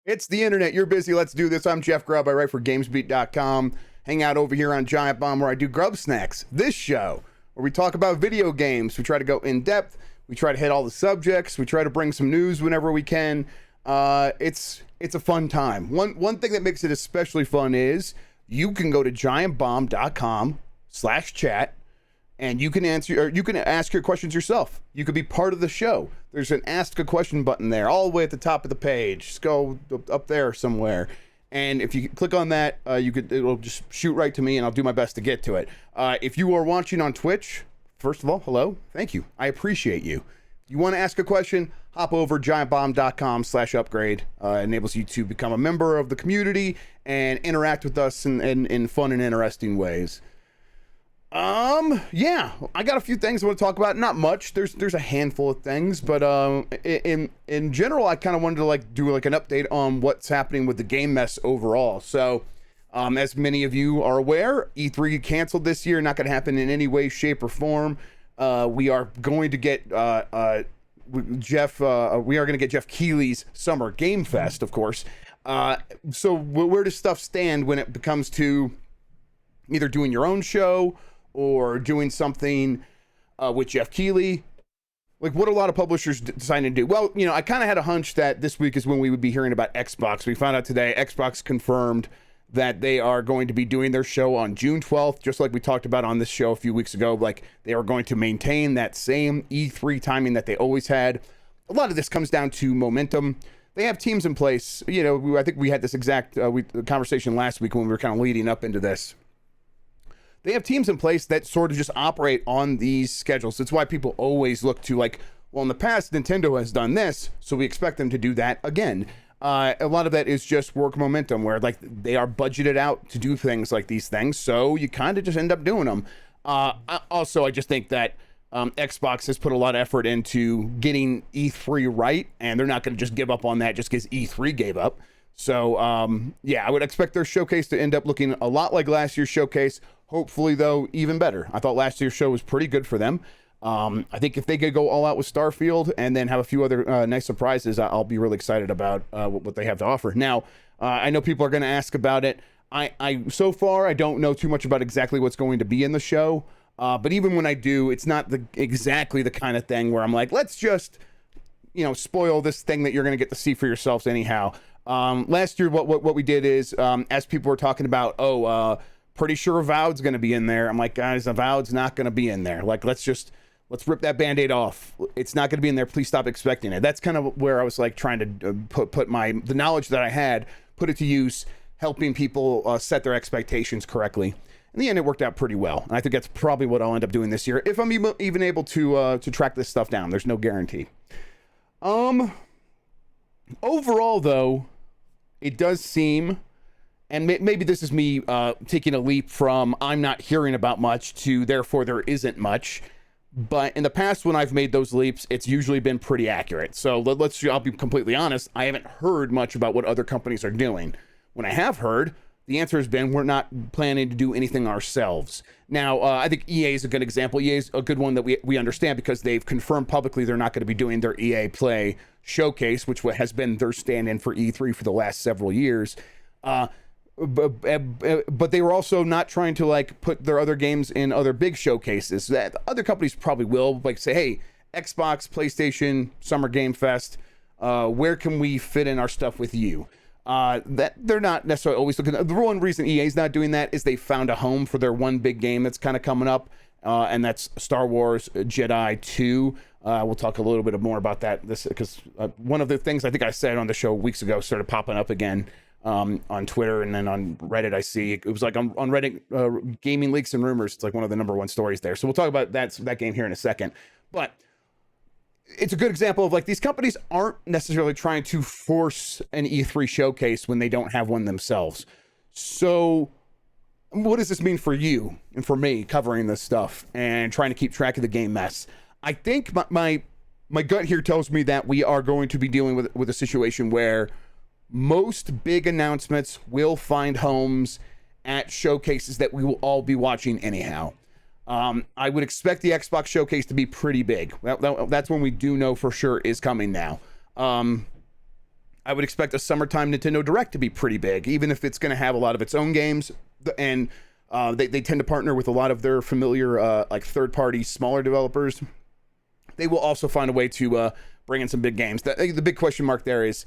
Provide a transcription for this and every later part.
It's the internet. You're busy. Let's do this. I'm Jeff Grubb. I write for GamesBeat.com. Hang out over here on Giant Bomb where I do GrubbSnax, this show, where we talk about video games. We try to go in depth. We try to hit all the subjects. We try to bring some news whenever we can. It's a fun time. One thing that makes it especially fun is you can go to giantbomb.com/chat and you can answer, or you can ask your questions yourself. You could be part of the show. There's an ask a question button there, all the way at the top of the page. Just go up there somewhere. And if you click on that, it'll just shoot right to me, and I'll do my best to get to it. If you are watching on Twitch, first of all, hello, thank you. I appreciate you. If you want to ask a question, hop over giantbomb.com/upgrade. Enables you to become a member of the community and interact with us in fun and interesting ways. Yeah, I got a few things I want to talk about. Not much. There's a handful of things, but in general, I kind of wanted to do an update on what's happening with the game mess overall. So, as many of you are aware, E3 canceled this year. Not going to happen in any way, shape, or form. We are going to get Jeff. We are going to get Jeff Keighley's Summer Game Fest, of course. So where does stuff stand when it comes to either doing your own show or doing something with Jeff Keighley? Like, what a lot of publishers deciding to do. Well, I kind of had a hunch that this week is when we would be hearing about Xbox. We found out today Xbox confirmed that they are going to be doing their show on June 12th, just like we talked about on this show a few weeks ago. Like, they are going to maintain that same E3 timing that they always had. A lot of this comes down to momentum. They have teams in place. I think we had this exact conversation last week when we were kind of leading up into this. They have teams in place that sort of just operate on these schedules. That's why people always look to, in the past, Nintendo has done this, so we expect them to do that again. A lot of that is just work momentum, where they are budgeted out to do things like these things, so you kind of just end up doing them. I just think that Xbox has put a lot of effort into getting E3 right, and they're not going to just give up on that just because E3 gave up. So, I would expect their showcase to end up looking a lot like last year's showcase. Hopefully, though, even better. I thought last year's show was pretty good for them. I think if they could go all out with Starfield and then have a few other nice surprises, I'll be really excited about what they have to offer. Now, I know people are going to ask about it. So far, I don't know too much about exactly what's going to be in the show. But even when I do, it's not exactly the kind of thing where I'm like, let's just, spoil this thing that you're going to get to see for yourselves anyhow. Last year, what we did is, as people were talking about, pretty sure Avowed's going to be in there. I'm like, guys, Avowed's not going to be in there. Let's rip that Band-Aid off. It's not going to be in there. Please stop expecting it. That's kind of where I was trying to put the knowledge that I had, put it to use, helping people set their expectations correctly. In the end, it worked out pretty well. And I think that's probably what I'll end up doing this year, if I'm even able to track this stuff down. There's no guarantee. Overall, though, it does seem, and maybe this is me taking a leap from I'm not hearing about much to therefore there isn't much, but in the past when I've made those leaps, it's usually been pretty accurate. So I'll be completely honest, I haven't heard much about what other companies are doing. When I have heard, the answer has been we're not planning to do anything ourselves. Now, I think EA is a good example. EA is a good one that we understand because they've confirmed publicly they're not going to be doing their EA Play showcase, which has been their stand-in for E3 for the last several years. But they were also not trying to put their other games in other big showcases. That other companies probably will say, hey, Xbox, PlayStation, Summer Game Fest, where can we fit in our stuff with you? That they're not necessarily always looking. The one reason EA's not doing that is they found a home for their one big game that's kind of coming up, and that's Star Wars Jedi 2. We'll talk a little bit more about that because one of the things I think I said on the show weeks ago started popping up again on Twitter, and then on Reddit I see it was on Reddit, Gaming Leaks and Rumors. It's one of the number one stories there. So we'll talk about that game here in a second. But it's a good example of these companies aren't necessarily trying to force an E3 showcase when they don't have one themselves. So what does this mean for you and for me covering this stuff and trying to keep track of the game mess? I think my gut here tells me that we are going to be dealing with a situation where most big announcements will find homes at showcases that we will all be watching anyhow. I would expect the Xbox showcase to be pretty big. That's when we do know for sure is coming now. I would expect a summertime Nintendo Direct to be pretty big, even if it's going to have a lot of its own games. And they tend to partner with a lot of their familiar like third-party smaller developers. They will also find a way to bring in some big games. The big question mark there is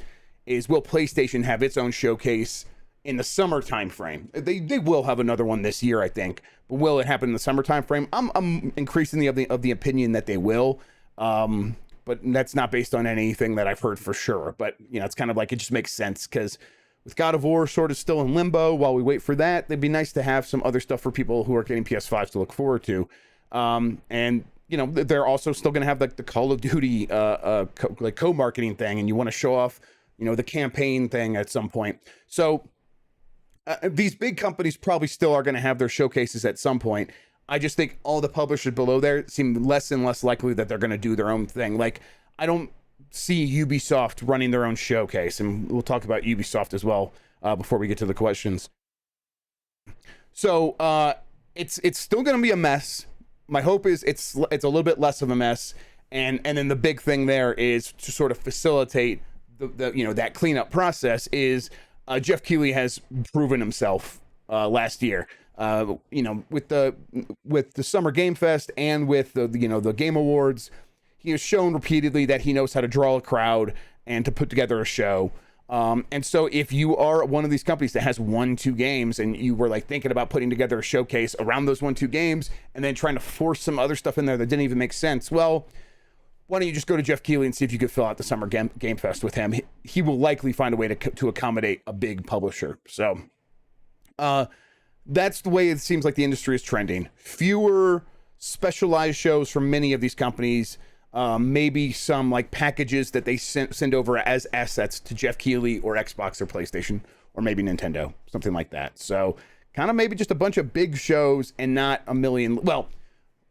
will PlayStation have its own showcase in the summer time frame? They will have another one this year, I think, but will it happen in the summer time frame? I'm increasingly of the opinion that they will, but that's not based on anything that I've heard for sure. But it's kind of like, it just makes sense, because with God of War sort of still in limbo while we wait for that, it'd be nice to have some other stuff for people who are getting PS5s to look forward to. And they're also still going to have like the Call of Duty co-marketing thing, and you want to show off the campaign thing at some point. So these big companies probably still are going to have their showcases at some point. I just think all the publishers below there seem less and less likely that they're going to do their own thing. Like, I don't see Ubisoft running their own showcase, and we'll talk about Ubisoft as well before we get to the questions. So it's still going to be a mess. My hope is it's a little bit less of a mess, and then the big thing there is to sort of facilitate the that cleanup process. Is Jeff Keighley has proven himself last year, with the Summer Game Fest and with the Game Awards. He has shown repeatedly that he knows how to draw a crowd and to put together a show. And so if you are one of these companies that has 1-2 games, and you were like thinking about putting together a showcase around those 1-2 games and then trying to force some other stuff in there that didn't even make sense, well, why don't you just go to Jeff Keighley and see if you could fill out the Summer Game Fest with him? He will likely find a way to accommodate a big publisher. So that's the way it seems like the industry is trending. Fewer specialized shows from many of these companies. Maybe some like packages that they send over as assets to Jeff Keighley or Xbox or PlayStation or maybe Nintendo, something like that. So kind of maybe just a bunch of big shows and not a million. Well,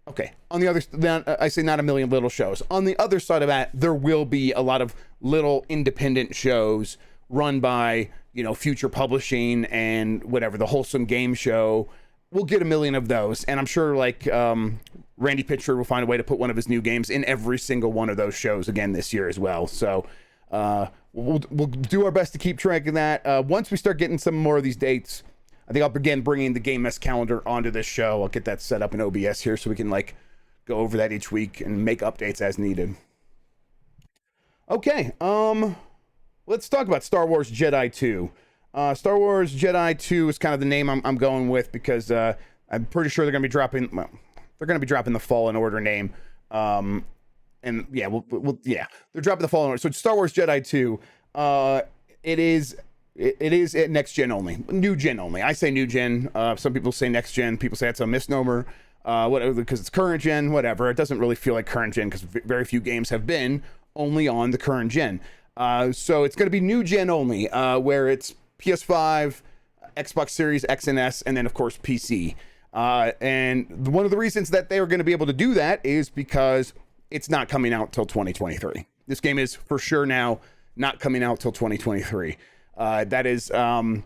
okay. On the other, then I say not a million little shows. On the other side of that, there will be a lot of little independent shows run by Future Publishing and whatever, the Wholesome Game Show. We'll get a million of those, and I'm sure like Randy Pitchford will find a way to put one of his new games in every single one of those shows again this year as well. So we'll do our best to keep track of that. Once we start getting some more of these dates, I think I'll begin bringing the Game Mess calendar onto this show. I'll get that set up in OBS here so we can like go over that each week and make updates as needed. Okay, let's talk about Star Wars Jedi 2. Star Wars Jedi 2 is kind of the name I'm going with, because I'm pretty sure they're going to be dropping. Well, they're going to be dropping the Fallen Order name, and yeah, they're dropping the Fallen Order. So it's Star Wars Jedi 2. It is next gen only, new gen only. I say new gen. Some people say next gen. People say it's a misnomer. Whatever, because it's current gen. Whatever. It doesn't really feel like current gen because very few games have been only on the current gen. So it's going to be new gen only, where it's PS5, Xbox Series X and S, and then of course PC. And one of the reasons that they are going to be able to do that is because it's not coming out till 2023. This game is for sure now not coming out till 2023. That is, I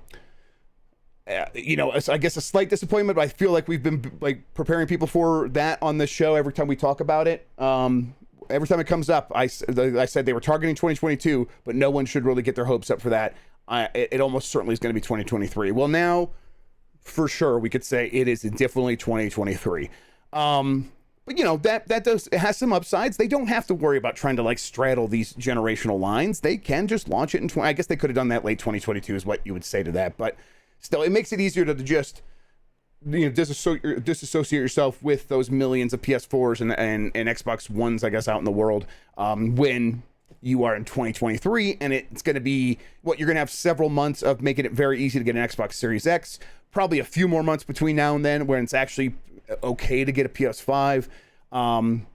guess a slight disappointment, but I feel like we've been like preparing people for that on this show every time we talk about it. Every time it comes up, I said they were targeting 2022, but no one should really get their hopes up for that. It almost certainly is going to be 2023. Well, now, for sure, we could say it is definitely 2023. But it has some upsides. They don't have to worry about trying to like straddle these generational lines. They can just launch it in I guess they could have done that late 2022 is what you would say to that. But still, it makes it easier to just disassociate yourself with those millions of PS4s and Xbox Ones, I guess, out in the world when you are in 2023, and it's going to be you're going to have several months of making it very easy to get an Xbox Series X, probably a few more months between now and then when it's actually okay to get a PS5. And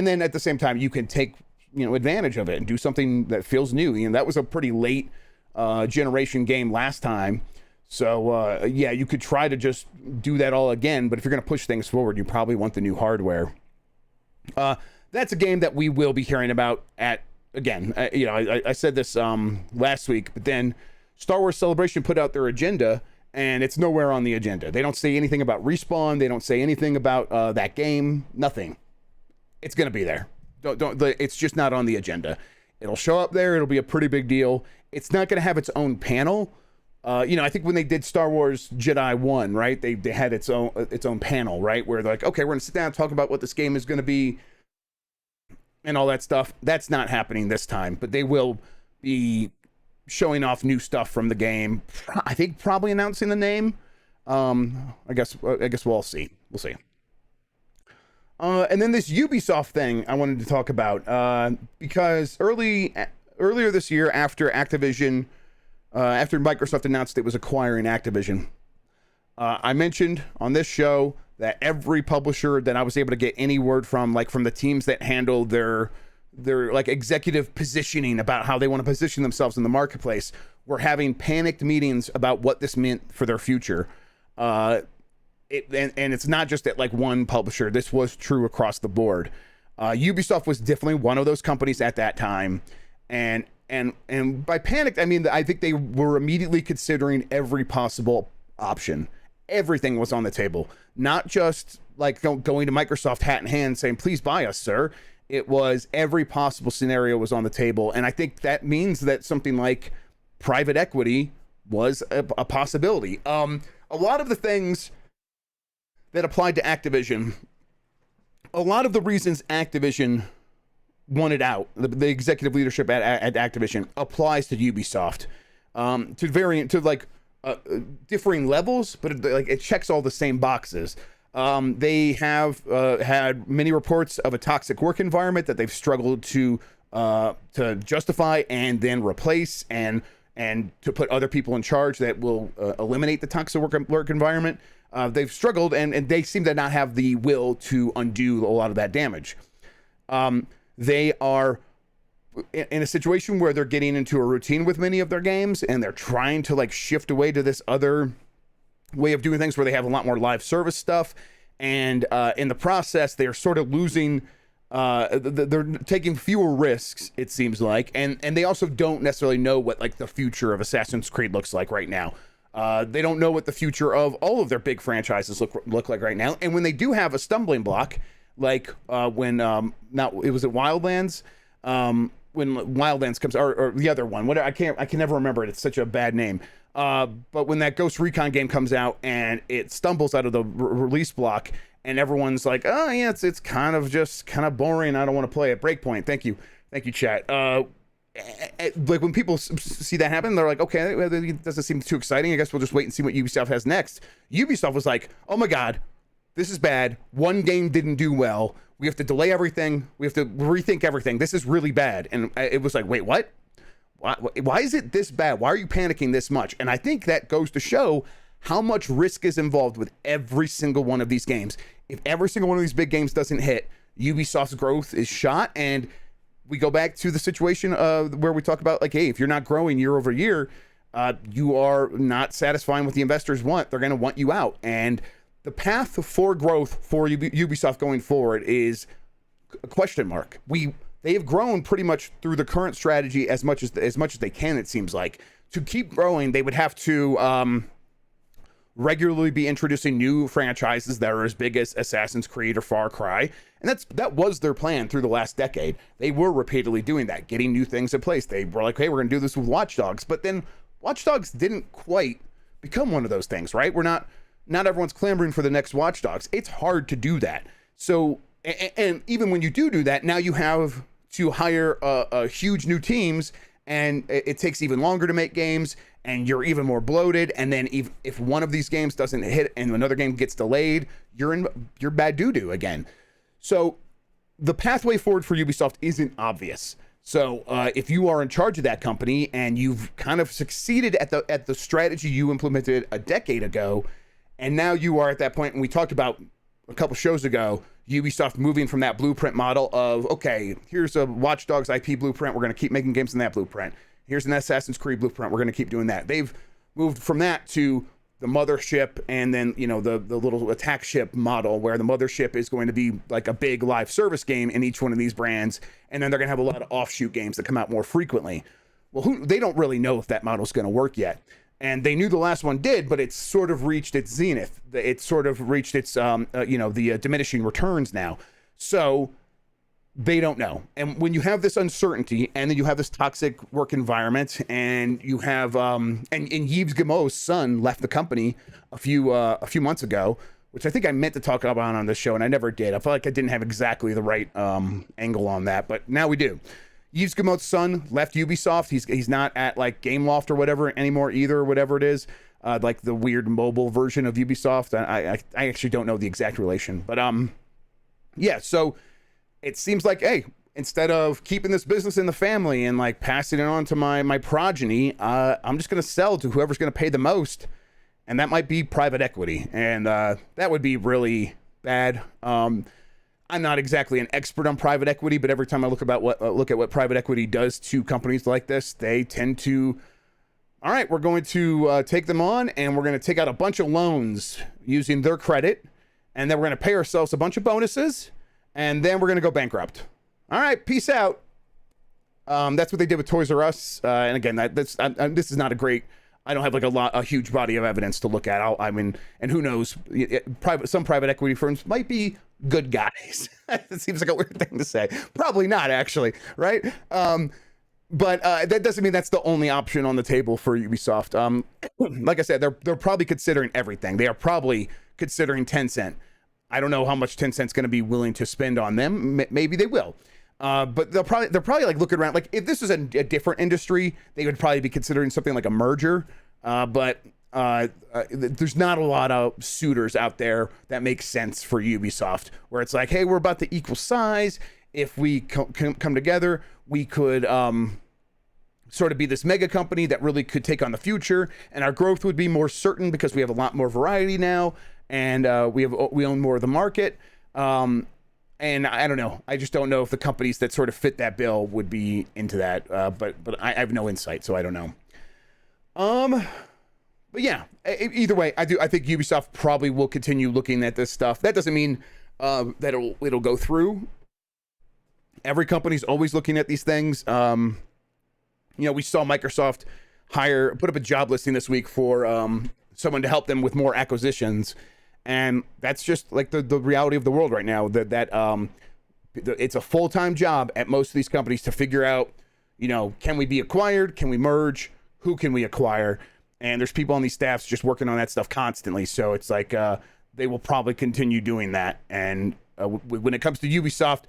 then at the same time you can take advantage of it and do something that feels new. That was a pretty late generation game last time. So you could try to just do that all again, but if you're going to push things forward, you probably want the new hardware. That's a game that we will be hearing about I said this last week, but then Star Wars Celebration put out their agenda, and it's nowhere on the agenda. They don't say anything about Respawn. They don't say anything about that game. Nothing. It's going to be there. It's just not on the agenda. It'll show up there. It'll be a pretty big deal. It's not going to have its own panel. I think when they did Star Wars Jedi 1, right, they had its own panel, right, where they're like, okay, we're going to sit down and talk about what this game is going to be and all that stuff. That's not happening this time, but they will be showing off new stuff from the game. I think probably announcing the name. I guess we'll see. We'll see. And then this Ubisoft thing I wanted to talk about, because earlier this year, after Microsoft announced it was acquiring Activision, I mentioned on this show that every publisher that I was able to get any word from, like from the teams that handle their like executive positioning about how they want to position themselves in the marketplace, were having panicked meetings about what this meant for their future. And it's not just at like one publisher. This was true across the board. Ubisoft was definitely one of those companies at that time. And by panicked, I mean, I think they were immediately considering every possible option. Everything was on the table, not just like going to Microsoft hat in hand saying, please buy us, sir. It was every possible scenario was on the table. And I think that means that something like private equity was a possibility. A lot of the things that applied to Activision, a lot of the reasons Activision wanted out, the executive leadership at Activision, applies to Ubisoft, to differing levels, but it checks all the same boxes. They have had many reports of a toxic work environment that they've struggled to justify and then replace, and to put other people in charge that will eliminate the toxic work environment. They've struggled, and they seem to not have the will to undo a lot of that damage. They are in a situation where they're getting into a routine with many of their games, and they're trying to like shift away to this other way of doing things where they have a lot more live service stuff. And in the process, they are sort of losing, they're taking fewer risks, it seems like. And they also don't necessarily know what like the future of Assassin's Creed looks like right now. They don't know what the future of all of their big franchises look like right now. And when they do have a stumbling block, like when it was at Wildlands, when Wildlands comes, or the other one, I can never remember it. It's such a bad name. But when that Ghost Recon game comes out and it stumbles out of the release block, and everyone's like, oh yeah, it's kind of boring. I don't want to play it. Breakpoint. Thank you, chat. Like when people see that happen, they're like, okay, it doesn't seem too exciting. I guess we'll just wait and see what Ubisoft has next. Ubisoft was like, oh my God, this is bad. One game didn't do well. We have to delay everything. We have to rethink everything. This is really bad. And it was like, wait, what? Why is it this bad? Why are you panicking this much? And I think that goes to show how much risk is involved with every single one of these games. If every single one of these big games doesn't hit, Ubisoft's growth is shot. And we go back to the situation where we talk about, like, hey, if you're not growing year over year, you are not satisfying what the investors want. They're going to want you out. And the path for growth for Ubisoft going forward is a question mark. They have grown pretty much through the current strategy as much as they can. It seems like to keep growing, they would have to regularly be introducing new franchises that are as big as Assassin's Creed or Far Cry, and that was their plan through the last decade. They were repeatedly doing that, getting new things in place. They were like, hey, we're going to do this with Watch Dogs, but then Watch Dogs didn't quite become one of those things, right? Not everyone's clamoring for the next Watch Dogs. It's hard to do that. So, and even when you do that, now you have to hire a huge new teams, and it takes even longer to make games, and you're even more bloated. And then if one of these games doesn't hit and another game gets delayed, you're bad doo-doo again. So the pathway forward for Ubisoft isn't obvious. So if you are in charge of that company and you've kind of succeeded at the strategy you implemented a decade ago, and now you are at that point, and we talked about a couple shows ago, Ubisoft moving from that blueprint model of, okay, here's a Watch Dogs IP blueprint. We're going to keep making games in that blueprint. Here's an Assassin's Creed blueprint. We're going to keep doing that. They've moved from that to the mothership, and then, the little attack ship model where the mothership is going to be like a big live service game in each one of these brands. And then they're going to have a lot of offshoot games that come out more frequently. Well, they don't really know if that model is going to work yet. And they knew the last one did, but it's sort of reached its zenith. It's sort of reached its, the diminishing returns now. So They don't know. And when you have this uncertainty and then you have this toxic work environment and you have and Yves Guillemot's son left the company a few months ago, which I think I meant to talk about on this show and I never did. I felt like I didn't have exactly the right angle on that, but now we do. Yves Guillemot's son left Ubisoft. He's not at like Gameloft or whatever anymore either, or whatever it is, like the weird mobile version of Ubisoft. I actually don't know the exact relation, but yeah. So it seems like, hey, instead of keeping this business in the family and like passing it on to my progeny, I'm just gonna sell to whoever's gonna pay the most, and that might be private equity, and that would be really bad. I'm not exactly an expert on private equity, but every time I look at what private equity does to companies like this, they tend to, all right, we're going to take them on and we're going to take out a bunch of loans using their credit, and then we're going to pay ourselves a bunch of bonuses, and then we're going to go bankrupt. All right, peace out. That's what they did with Toys R Us. And again, this is not a great, I don't have like a huge body of evidence to look at. I mean, and who knows, some private equity firms might be good guys. It seems like a weird thing to say. Probably not, actually, right? But that doesn't mean that's the only option on the table for Ubisoft. Like I said, they're probably considering everything. They are probably considering Tencent. I don't know how much Tencent's going to be willing to spend on them. Maybe they will. But they're probably like looking around. Like if this is a different industry, they would probably be considering something like a merger. But there's not a lot of suitors out there that make sense for Ubisoft, where it's like, hey, we're about to equal size. If we come together, we could sort of be this mega company that really could take on the future, and our growth would be more certain because we have a lot more variety now, and we own more of the market. And I don't know. I just don't know if the companies that sort of fit that bill would be into that. But I have no insight, so I don't know. But yeah, either way, I think Ubisoft probably will continue looking at this stuff. That doesn't mean that it'll go through. Every company's always looking at these things. We saw Microsoft put up a job listing this week for someone to help them with more acquisitions. And that's just like the reality of the world right now, that it's a full-time job at most of these companies to figure out, can we be acquired? Can we merge? Who can we acquire? And there's people on these staffs just working on that stuff constantly. So it's like they will probably continue doing that. And when it comes to Ubisoft,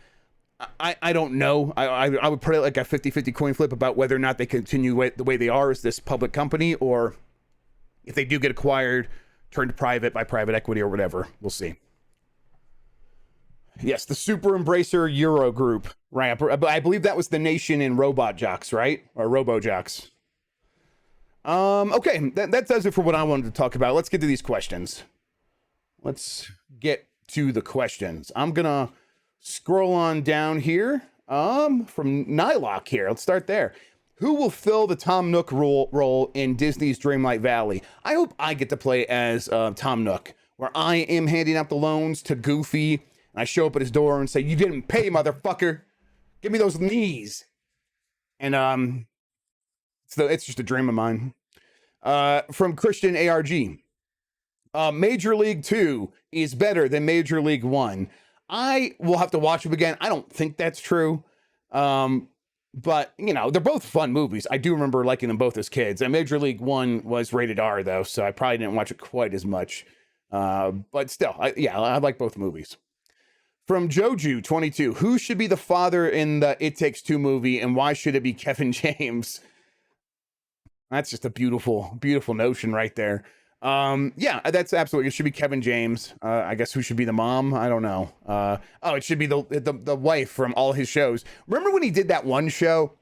I don't know. I would put it like a 50-50 coin flip about whether or not they continue the way they are as this public company, or if they do get acquired, turned private by private equity or whatever. We'll see. Yes, the Super Embracer Euro Group, right? I believe that was the nation in Robot Jocks, right? Or Robo Jocks. Okay, that does it for what I wanted to talk about. Let's get to these questions. Let's get to the questions. I'm gonna scroll on down here. From Nylock here. Let's start there. Who will fill the Tom Nook role in Disney's Dreamlight Valley? I hope I get to play as Tom Nook, where I am handing out the loans to Goofy, and I show up at his door and say, "You didn't pay, motherfucker. Give me those knees." And it's just a dream of mine. From Christian ARG. Major League 2 is better than Major League 1. I will have to watch them again. I don't think that's true. But, they're both fun movies. I do remember liking them both as kids. And Major League 1 was rated R, though, so I probably didn't watch it quite as much. But still, I like both movies. From Joju22, who should be the father in the It Takes Two movie, and why should it be Kevin James? That's just a beautiful, beautiful notion right there. Yeah, that's absolutely, it should be Kevin James. I guess who should be the mom? I don't know. It should be the wife from all his shows. Remember when he did that one show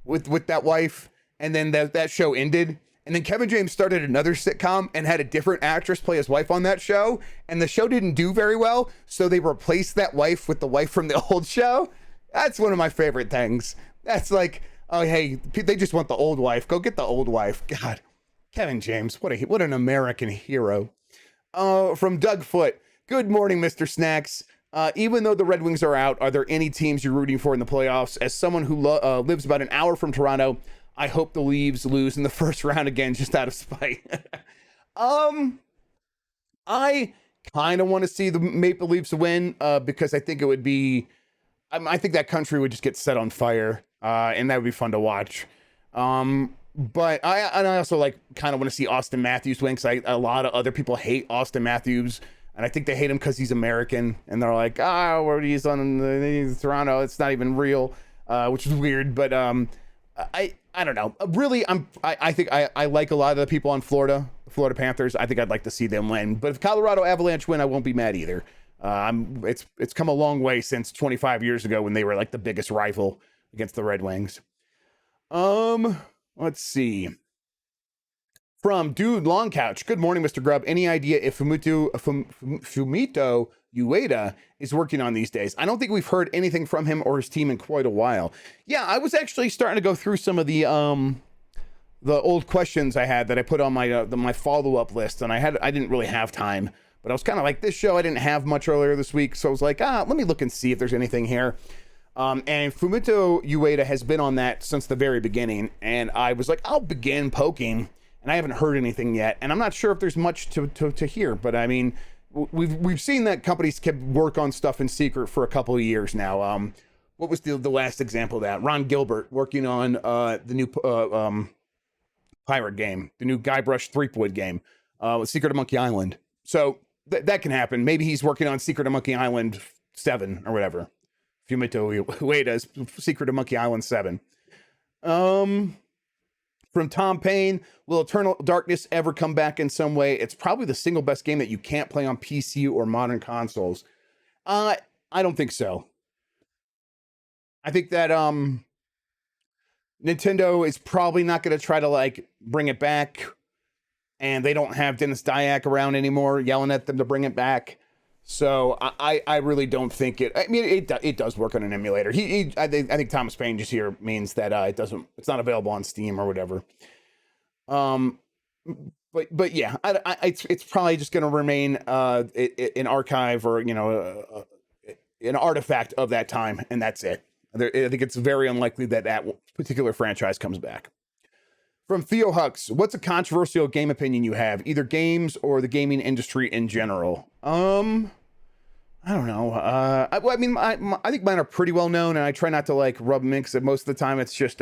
with that wife, and then that show ended, and then Kevin James started another sitcom and had a different actress play his wife on that show, and the show didn't do very well, so they replaced that wife with the wife from the old show? That's one of my favorite things. That's like, oh, hey, they just want the old wife. Go get the old wife. God. Kevin James, what an American hero. From Doug Foote, good morning, Mr. Snacks. Even though the Red Wings are out, are there any teams you're rooting for in the playoffs? As someone who lives about an hour from Toronto, I hope the Leafs lose in the first round again, just out of spite. I kind of want to see the Maple Leafs win because I think it would be I think that country would just get set on fire, and that would be fun to watch. But I also like kind of want to see Austin Matthews win, because a lot of other people hate Austin Matthews, and I think they hate him because he's American, and they're like, where he's on the Toronto, it's not even real, which is weird. But I don't know. Really, I think I like a lot of the people on Florida Panthers. I think I'd like to see them win. But if Colorado Avalanche win, I won't be mad either. It's come a long way since 25 years ago when they were like the biggest rival against the Red Wings. Let's see. From Dude Long Couch. Good morning, Mr. Grubb. Any idea if Fumito Ueda is working on these days? I don't think we've heard anything from him or his team in quite a while. Yeah, I was actually starting to go through some of the old questions I had that I put on my follow-up list, and I didn't really have time, but I was kind of like, this show I didn't have much earlier this week, so I was like, let me look and see if there's anything here. And Fumito Ueda has been on that since the very beginning, and I was like, I'll begin poking, and I haven't heard anything yet, and I'm not sure if there's much to hear, but I mean, we've seen that companies can work on stuff in secret for a couple of years now. What was the last example of that? Ron Gilbert working on the new pirate game, the new Guybrush Threepwood game, Secret of Monkey Island. So that can happen. Maybe he's working on Secret of Monkey Island 7 or whatever. Fumito Ueda's Secret of Monkey Island 7. From Tom Payne, will Eternal Darkness ever come back in some way? It's probably the single best game that you can't play on PC or modern consoles. I don't think so. I think that Nintendo is probably not going to try to like bring it back, and they don't have Dennis Dyack around anymore yelling at them to bring it back. So I really don't think it. I mean, it does work on an emulator. I think Thomas Payne just here means that it's not available on Steam or whatever. But yeah, it's probably just going to remain an archive or an artifact of that time, and that's it. I think it's very unlikely that particular franchise comes back. From Theo Hux, what's a controversial game opinion you have, either games or the gaming industry in general? I don't know. I mean, I think mine are pretty well known, and I try not to like rub mix it. Most of the time, it's just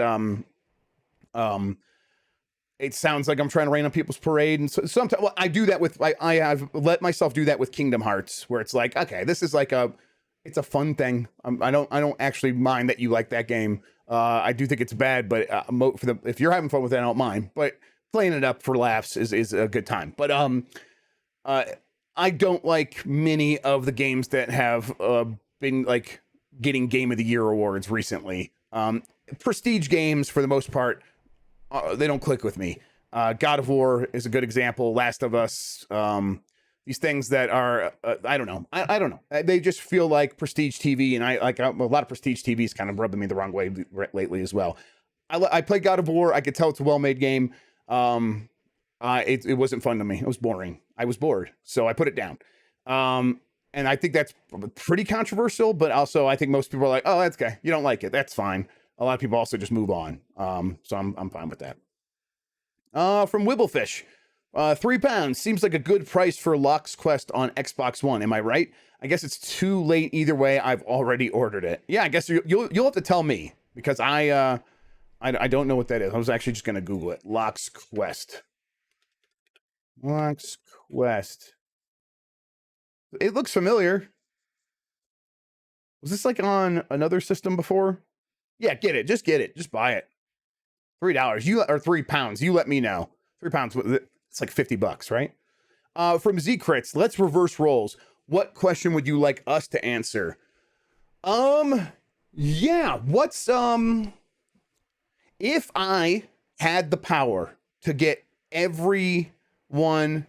it sounds like I'm trying to rain on people's parade, and so sometimes I do that with I have let myself do that with Kingdom Hearts, where it's like, okay, this is like it's a fun thing. I don't actually mind that you like that game. I do think it's bad, but if you're having fun with it, I don't mind. But playing it up for laughs is a good time. But I don't like many of the games that have been like getting Game of the Year awards recently. Prestige games, for the most part, they don't click with me. God of War is a good example. Last of Us. These things that are, I don't know. I don't know. They just feel like prestige TV, and a lot of prestige TV is kind of rubbing me the wrong way lately as well. I played God of War. I could tell it's a well-made game. It wasn't fun to me. It was boring. I was bored, so I put it down. And I think that's pretty controversial, but also I think most people are like, oh, that's okay. You don't like it. That's fine. A lot of people also just move on. So I'm fine with that. From Wibblefish. £3 seems like a good price for Lock's Quest on Xbox One. Am I right? I guess it's too late either way. I've already ordered it. Yeah, I guess you'll have to tell me, because I don't know what that is. I was actually just gonna Google it. Lock's Quest. Lock's Quest. It looks familiar. Was this like on another system before? Yeah, get it. Just get it. Just buy it. $3. Or £3. You let me know. £3. It's like $50, right? From Z-Crits, let's reverse roles. What question would you like us to answer? Yeah, what's, if I had the power to get everyone,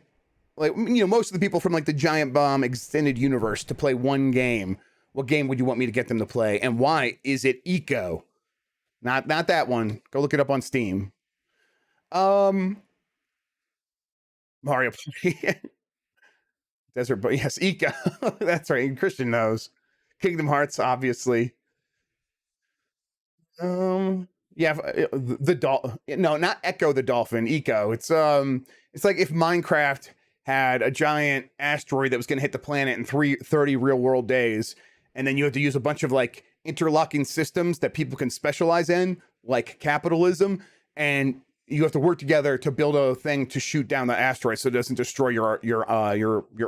like, most of the people from like the Giant Bomb extended universe to play one game, what game would you want me to get them to play? And why? Is it Eco? Not that one. Go look it up on Steam. Mario Party. Desert, but yes, Eco. That's right. Christian knows. Kingdom Hearts, obviously. Yeah, no, not Echo the Dolphin, Eco. It's like if Minecraft had a giant asteroid that was going to hit the planet in 30 real world days, and then you have to use a bunch of like interlocking systems that people can specialize in, like capitalism, and you have to work together to build a thing to shoot down the asteroid so it doesn't destroy your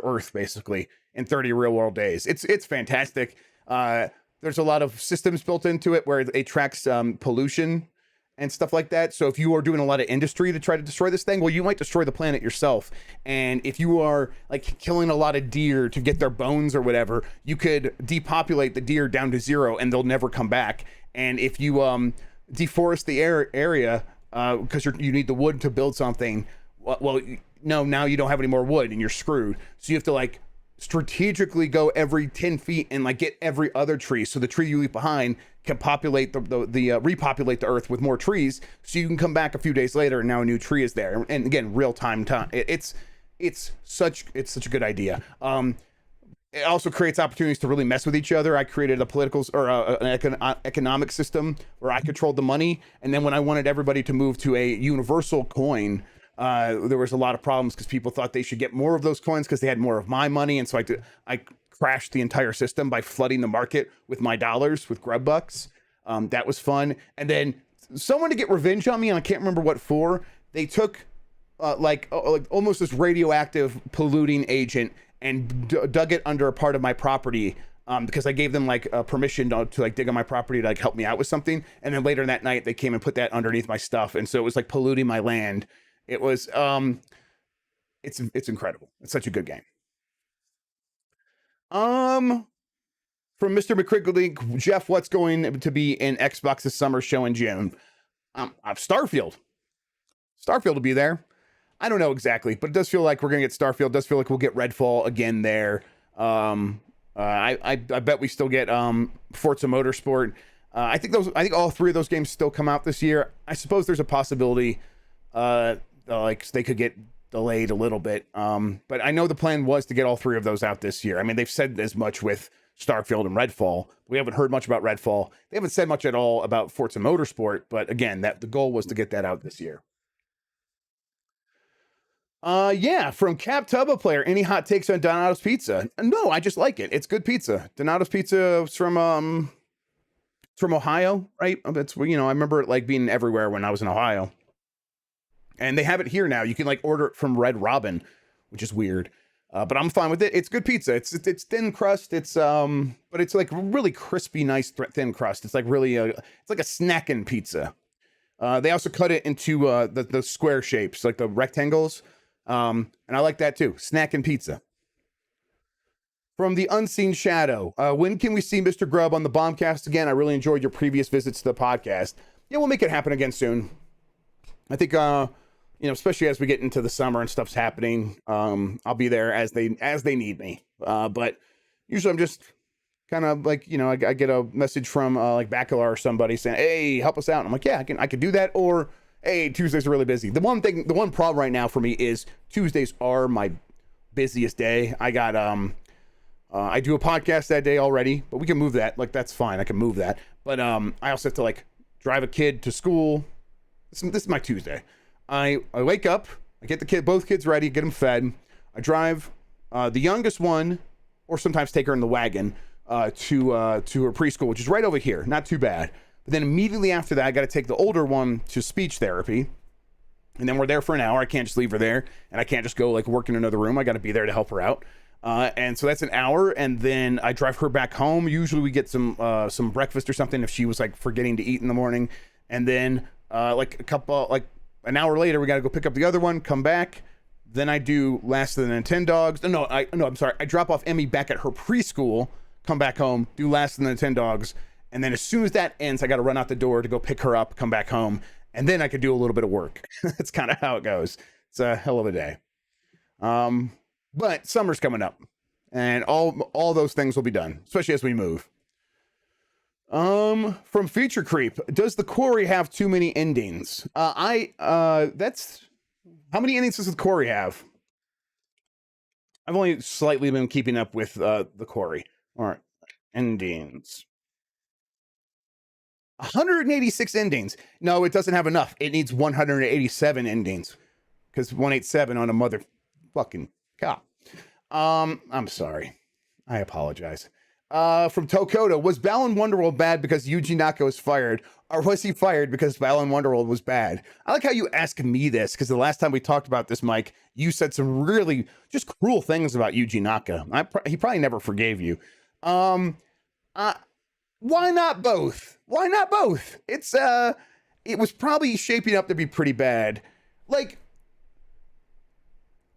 Earth basically in 30 real world days. It's fantastic. There's a lot of systems built into it where it tracks pollution and stuff like that. So if you are doing a lot of industry to try to destroy this thing, well, you might destroy the planet yourself. And if you are like killing a lot of deer to get their bones or whatever, you could depopulate the deer down to zero and they'll never come back. And if you deforest the area because you need the wood to build something, well, no, now you don't have any more wood and you're screwed. So you have to like strategically go every 10 feet and like get every other tree, so the tree you leave behind can populate repopulate the earth with more trees, so you can come back a few days later and now a new tree is there. And again, real time. It's such a good idea. It also creates opportunities to really mess with each other. I created a political or an economic system where I controlled the money, and then when I wanted everybody to move to a universal coin, there was a lot of problems because people thought they should get more of those coins because they had more of my money. And so I crashed the entire system by flooding the market with my dollars, with Grubb bucks. That was fun. And then someone to get revenge on me, and I can't remember what for, they took like almost this radioactive polluting agent and dug it under a part of my property because I gave them like permission to like dig on my property to like help me out with something. And then later that night they came and put that underneath my stuff. And so it was like polluting my land. It was it's incredible. It's such a good game. From Mr. McCriggly, Jeff, what's going to be in Xbox's summer show in June? Starfield. Starfield will be there. I don't know exactly, but it does feel like we're gonna get Starfield. It does feel like we'll get Redfall again there. I bet we still get Forza Motorsport. I think all three of those games still come out this year. I suppose there's a possibility like they could get delayed a little bit. But I know the plan was to get all three of those out this year. I mean, they've said as much with Starfield and Redfall. We haven't heard much about Redfall. They haven't said much at all about Forza Motorsport, but again, the goal was to get that out this year. Yeah, from Cap Tubba Player, any hot takes on Donato's Pizza? No, I just like it. It's good pizza. Donato's Pizza is from Ohio, right? It's, you know, I remember it like being everywhere when I was in Ohio. And they have it here now. You can like order it from Red Robin, which is weird. But I'm fine with it. It's good pizza. It's thin crust. But it's like really crispy, nice thin crust. It's like really it's like a snacking pizza. They also cut it into the square shapes, like the rectangles. And I like that too. Snacking pizza. From the Unseen Shadow, when can we see Mr. Grubb on the Bombcast again? I really enjoyed your previous visits to the podcast. Yeah, we'll make it happen again soon. I think you know, especially as we get into the summer and stuff's happening, I'll be there as they need me. But usually I'm just kind of like, you know, I get a message from like Bacala or somebody saying, "Hey, help us out." And I'm like, "Yeah, I can do that." Or, "Hey, Tuesdays are really busy." The one problem right now for me is Tuesdays are my busiest day. I got I do a podcast that day already, but we can move that. Like, that's fine. I can move that. But I also have to like drive a kid to school. This is my Tuesday. I wake up, I get both kids ready, get them fed. I drive the youngest one, or sometimes take her in the wagon to her preschool, which is right over here. Not too bad. But then immediately after that, I got to take the older one to speech therapy. And then we're there for an hour. I can't just leave her there, and I can't just go like work in another room. I got to be there to help her out. And so that's an hour, and then I drive her back home. Usually we get some breakfast or something if she was like forgetting to eat in the morning. And then like an hour later, we got to go pick up the other one, come back. Then I do Last of the Nintendogs. I'm sorry. I drop off Emmy back at her preschool, come back home, do Last of the Nintendogs. And then as soon as that ends, I got to run out the door to go pick her up, come back home. And then I could do a little bit of work. That's kind of how it goes. It's a hell of a day. But summer's coming up, and all those things will be done, especially as we move. From Feature Creep, does the Quarry have too many endings? That's how many endings does the Quarry have? I've only slightly been keeping up with the Quarry. All right, endings. 186 endings. No, it doesn't have enough. It needs 187 endings because 187 on a motherfucking cop. I'm sorry. I apologize. From Tokoto, was Balan Wonderworld bad because Yuji Naka was fired, or was he fired because Balan Wonderworld was bad? I like how you ask me this, because the last time we talked about this, Mike, you said some really just cruel things about Yuji Naka. He probably never forgave you. Why not both? Why not both? It was probably shaping up to be pretty bad. Like,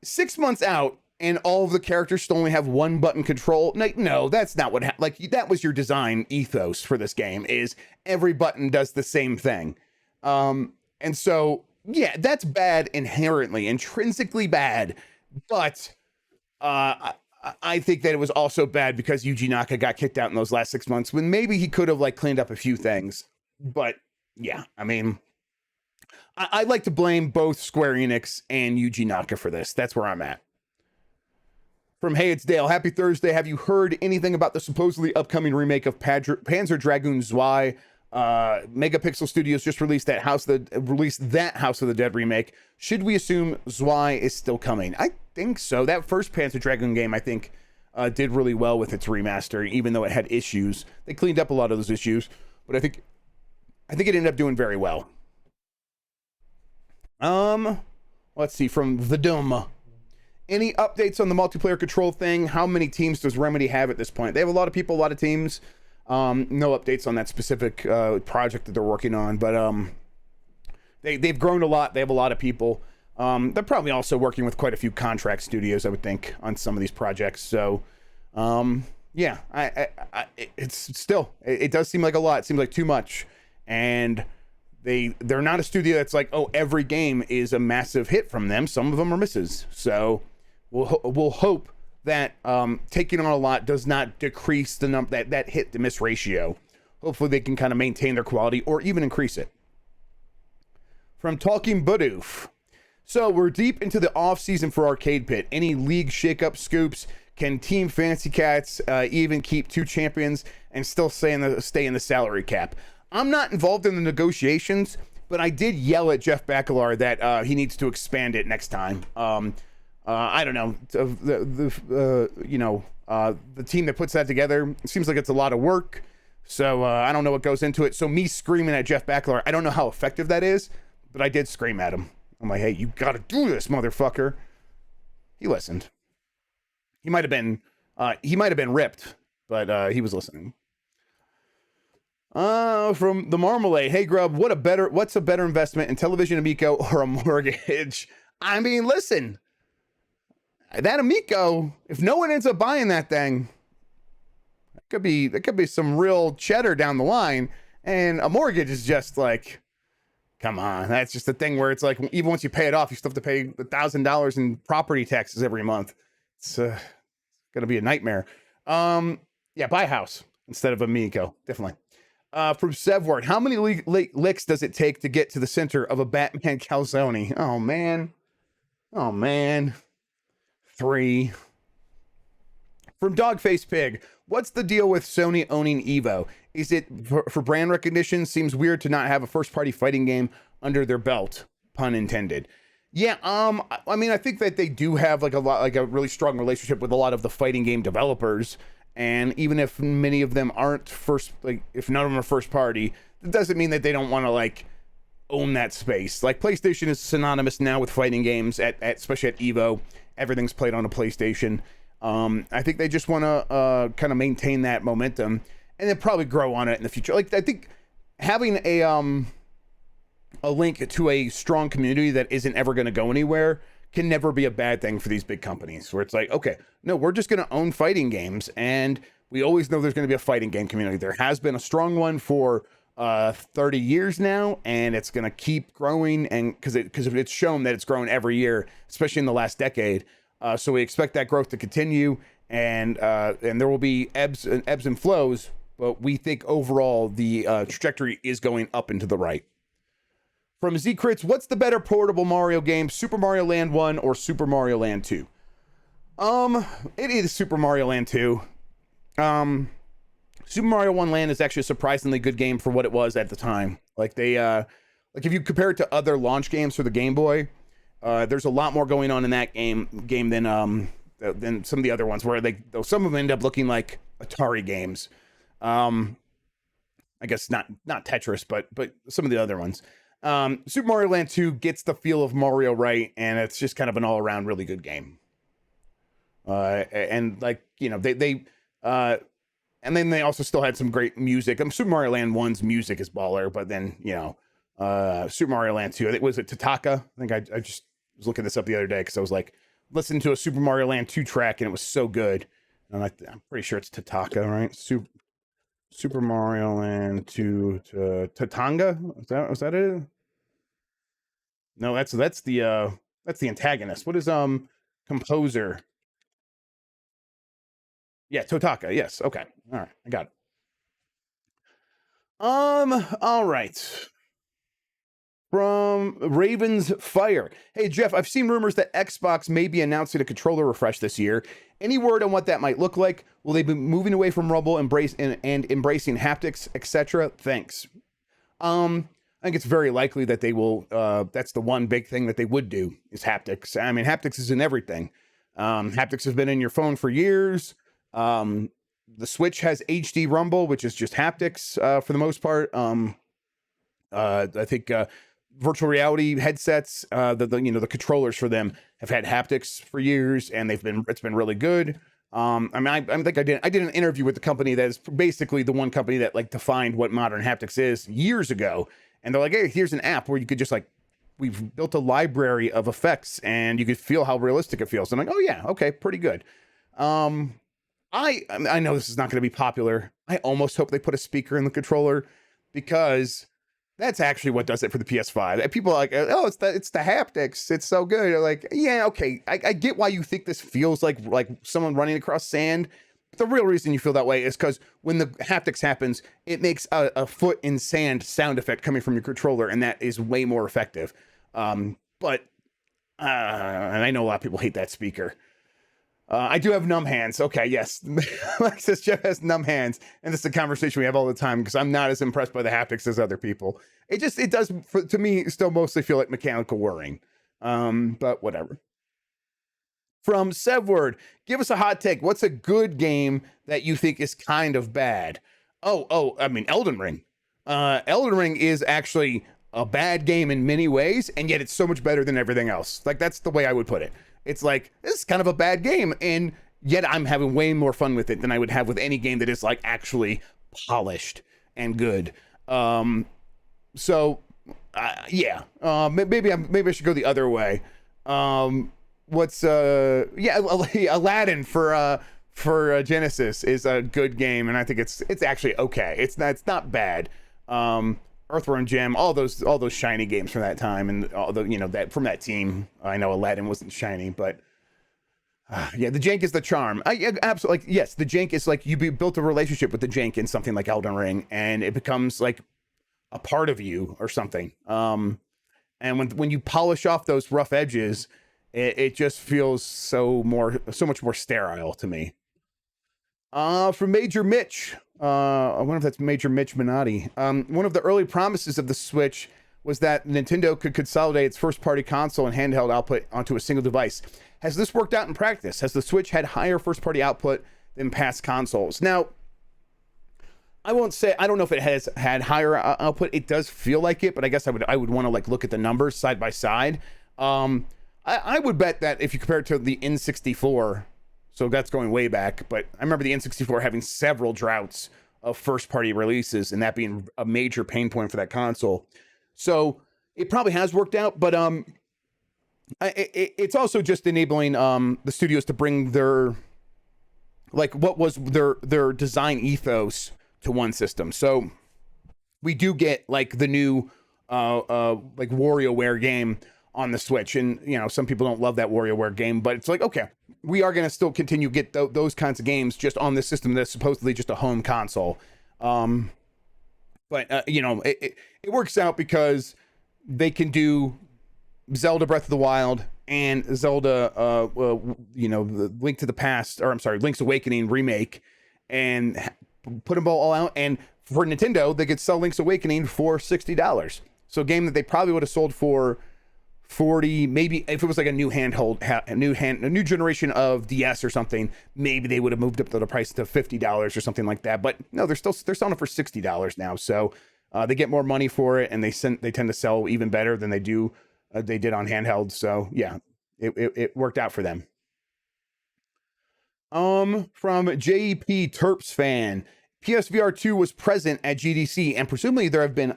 6 months out, and all of the characters still only have one button control. No, that's not what like that was your design ethos for this game, is every button does the same thing. And so yeah, that's bad intrinsically bad. But I think that it was also bad because Yuji Naka got kicked out in those last 6 months, when maybe he could have like cleaned up a few things. But yeah, I mean, I like to blame both Square Enix and Yuji Naka for this. That's where I'm at. From Hey, it's Dale. Happy Thursday. Have you heard anything about the supposedly upcoming remake of Panzer Dragoon Zwei? Megapixel Studios just released that House of the Dead remake. Should we assume Zwei is still coming? I think so. That first Panzer Dragoon game, I think, did really well with its remaster, even though it had issues. They cleaned up a lot of those issues, but I think it ended up doing very well. Let's see, from the Dome. Any updates on the multiplayer control thing? How many teams does Remedy have at this point? They have a lot of people, a lot of teams. No updates on that specific project that they're working on, but they've grown a lot. They have a lot of people. They're probably also working with quite a few contract studios, I would think, on some of these projects. So, yeah, it does seem like a lot. It seems like too much, and they're not a studio that's like, oh, every game is a massive hit from them. Some of them are misses. So we'll hope that taking on a lot does not decrease the that hit to miss ratio. Hopefully they can kind of maintain their quality or even increase it. From Talking Budoof. So we're deep into the off season for Arcade Pit. Any league shakeup scoops? Can Team Fancy Cats even keep 2 champions and still stay in the salary cap? I'm not involved in the negotiations, but I did yell at Jeff Bakalar that he needs to expand it next time. I don't know, the team that puts that together, it seems like it's a lot of work. So I don't know what goes into it. So me screaming at Jeff Bakalar, I don't know how effective that is, but I did scream at him. I'm like, hey, you got to do this, motherfucker. He listened. He might have been ripped, but he was listening. From the Marmalade. Hey, Grubb, what's a better investment, in television Amico or a mortgage? I mean, listen, that Amico, if no one ends up buying that thing, that could be some real cheddar down the line. And a mortgage is just like, come on, that's just a thing where it's like, even once you pay it off, you still have to pay $1,000 in property taxes every month. It's gonna be a nightmare. Yeah, buy a house instead of Amico, definitely. From Sevward, how many licks does it take to get to the center of a Batman calzone? Oh man. 3. From Dogface Pig, what's the deal with Sony owning Evo? Is it for brand recognition? Seems weird to not have a first-party fighting game under their belt, pun intended. Yeah, I mean, I think that they do have like a really strong relationship with a lot of the fighting game developers. And even if many of them aren't if none of them are first party, that doesn't mean that they don't want to like own that space. Like PlayStation is synonymous now with fighting games especially at Evo. Everything's played on a PlayStation. I think they just want to kind of maintain that momentum and then probably grow on it in the future. Like, I think having a link to a strong community that isn't ever going to go anywhere can never be a bad thing for these big companies, where it's like, okay, no, we're just going to own fighting games, and we always know there's going to be a fighting game community. There has been a strong one for 30 years now, and it's going to keep growing, and because it's shown that it's grown every year, especially in the last decade. So we expect that growth to continue, and there will be ebbs and flows, but we think overall the trajectory is going up and to the right. From Z-Crits, what's the better portable Mario game, Super Mario Land 1 or Super Mario Land 2? It is Super Mario Land 2. Super Mario 1 Land is actually a surprisingly good game for what it was at the time. Like like if you compare it to other launch games for the Game Boy, there's a lot more going on in that game than some of the other ones, where some of them end up looking like Atari games. I guess not Tetris, but some of the other ones. Super Mario Land 2 gets the feel of Mario right, and it's just kind of an all around really good game. And like, you know, and then they also still had some great music. Super Mario Land 1's music is baller, but then, you know, Super Mario Land 2, I think, was it Tataka? I think I just was looking this up the other day because I was like, listening to a Super Mario Land 2 track, and it was so good. And I'm pretty sure it's Tataka, right? Super Mario Land 2 to Tatanga? Was that it? No, that's the antagonist. What is composer? Yeah, Totaka. Yes. Okay. All right. I got it. All right. From Raven's Fire. Hey, Jeff, I've seen rumors that Xbox may be announcing a controller refresh this year. Any word on what that might look like? Will they be moving away from Rumble and embracing haptics, etc.? Thanks. I think it's very likely that they will. That's the one big thing that they would do is haptics. I mean, haptics is in everything. Haptics has been in your phone for years. The Switch has HD Rumble, which is just haptics for the most part. I think virtual reality headsets, the controllers for them have had haptics for years, and it's been really good. I mean, I think I did an interview with the company that is basically the one company that like defined what modern haptics is years ago, and they're like, hey, here's an app where you could just like, we've built a library of effects, and you could feel how realistic it feels. And I'm like, oh yeah, okay, pretty good. I know this is not going to be popular. I almost hope they put a speaker in the controller, because that's actually what does it for the PS5. People are like, oh, it's the haptics. It's so good. You're like, yeah, okay. I get why you think this feels like someone running across sand. But the real reason you feel that way is because when the haptics happens, it makes a foot in sand sound effect coming from your controller, and that is way more effective. But and I know a lot of people hate that speaker. I do have numb hands. Okay, yes. Alexis, Jeff has numb hands, and this is a conversation we have all the time because I'm not as impressed by the haptics as other people. It does, to me, still mostly feel like mechanical whirring. But whatever. From Sevward, give us a hot take. What's a good game that you think is kind of bad? I mean, Elden Ring. Elden Ring is actually a bad game in many ways, and yet it's so much better than everything else. Like, that's the way I would put it. It's like, this is kind of a bad game, and yet I'm having way more fun with it than I would have with any game that is like actually polished and good. Yeah. Maybe I should go the other way. Aladdin for Genesis is a good game, and I think it's actually okay. It's not bad. Earthworm Jim, all those shiny games from that time, and all the that from that team. I know Aladdin wasn't shiny, but yeah, the jank is the charm. Absolutely, like, yes, the jank is like you built a relationship with the jank in something like Elden Ring, and it becomes like a part of you or something. And when you polish off those rough edges, it just feels so much more sterile to me. From Major Mitch. I wonder if that's Major Mitch Minotti. One of the early promises of the Switch was that Nintendo could consolidate its first-party console and handheld output onto a single device. Has this worked out in practice? Has the Switch had higher first-party output than past consoles? Now, I won't say, I don't know if it has had higher output. It does feel like it, but I guess I would want to like look at the numbers side by side. I would bet that if you compare it to the N64, so that's going way back, but I remember the N64 having several droughts of first-party releases, and that being a major pain point for that console. So it probably has worked out, but it's also just enabling the studios to bring their what was their design ethos to one system. So we do get like the new like WarioWare game on the Switch, and some people don't love that WarioWare game, but it's like, okay, we are going to still continue to get those kinds of games just on this system that's supposedly just a home console. But it works out because they can do Zelda Breath of the Wild and Zelda Link to the Past, or I'm sorry, Link's Awakening remake, and put them all out. And for Nintendo, they could sell Link's Awakening for $60. So a game that they probably would have sold for 40, maybe if it was like a new handheld, a new generation of DS or something, maybe they would have moved up the price to $50 or something like that. But no, they're selling it for $60 now. So they get more money for it, and they tend to sell even better than they did on handheld. So yeah, it worked out for them. From JP Terps fan, PSVR 2 was present at GDC, and presumably there have been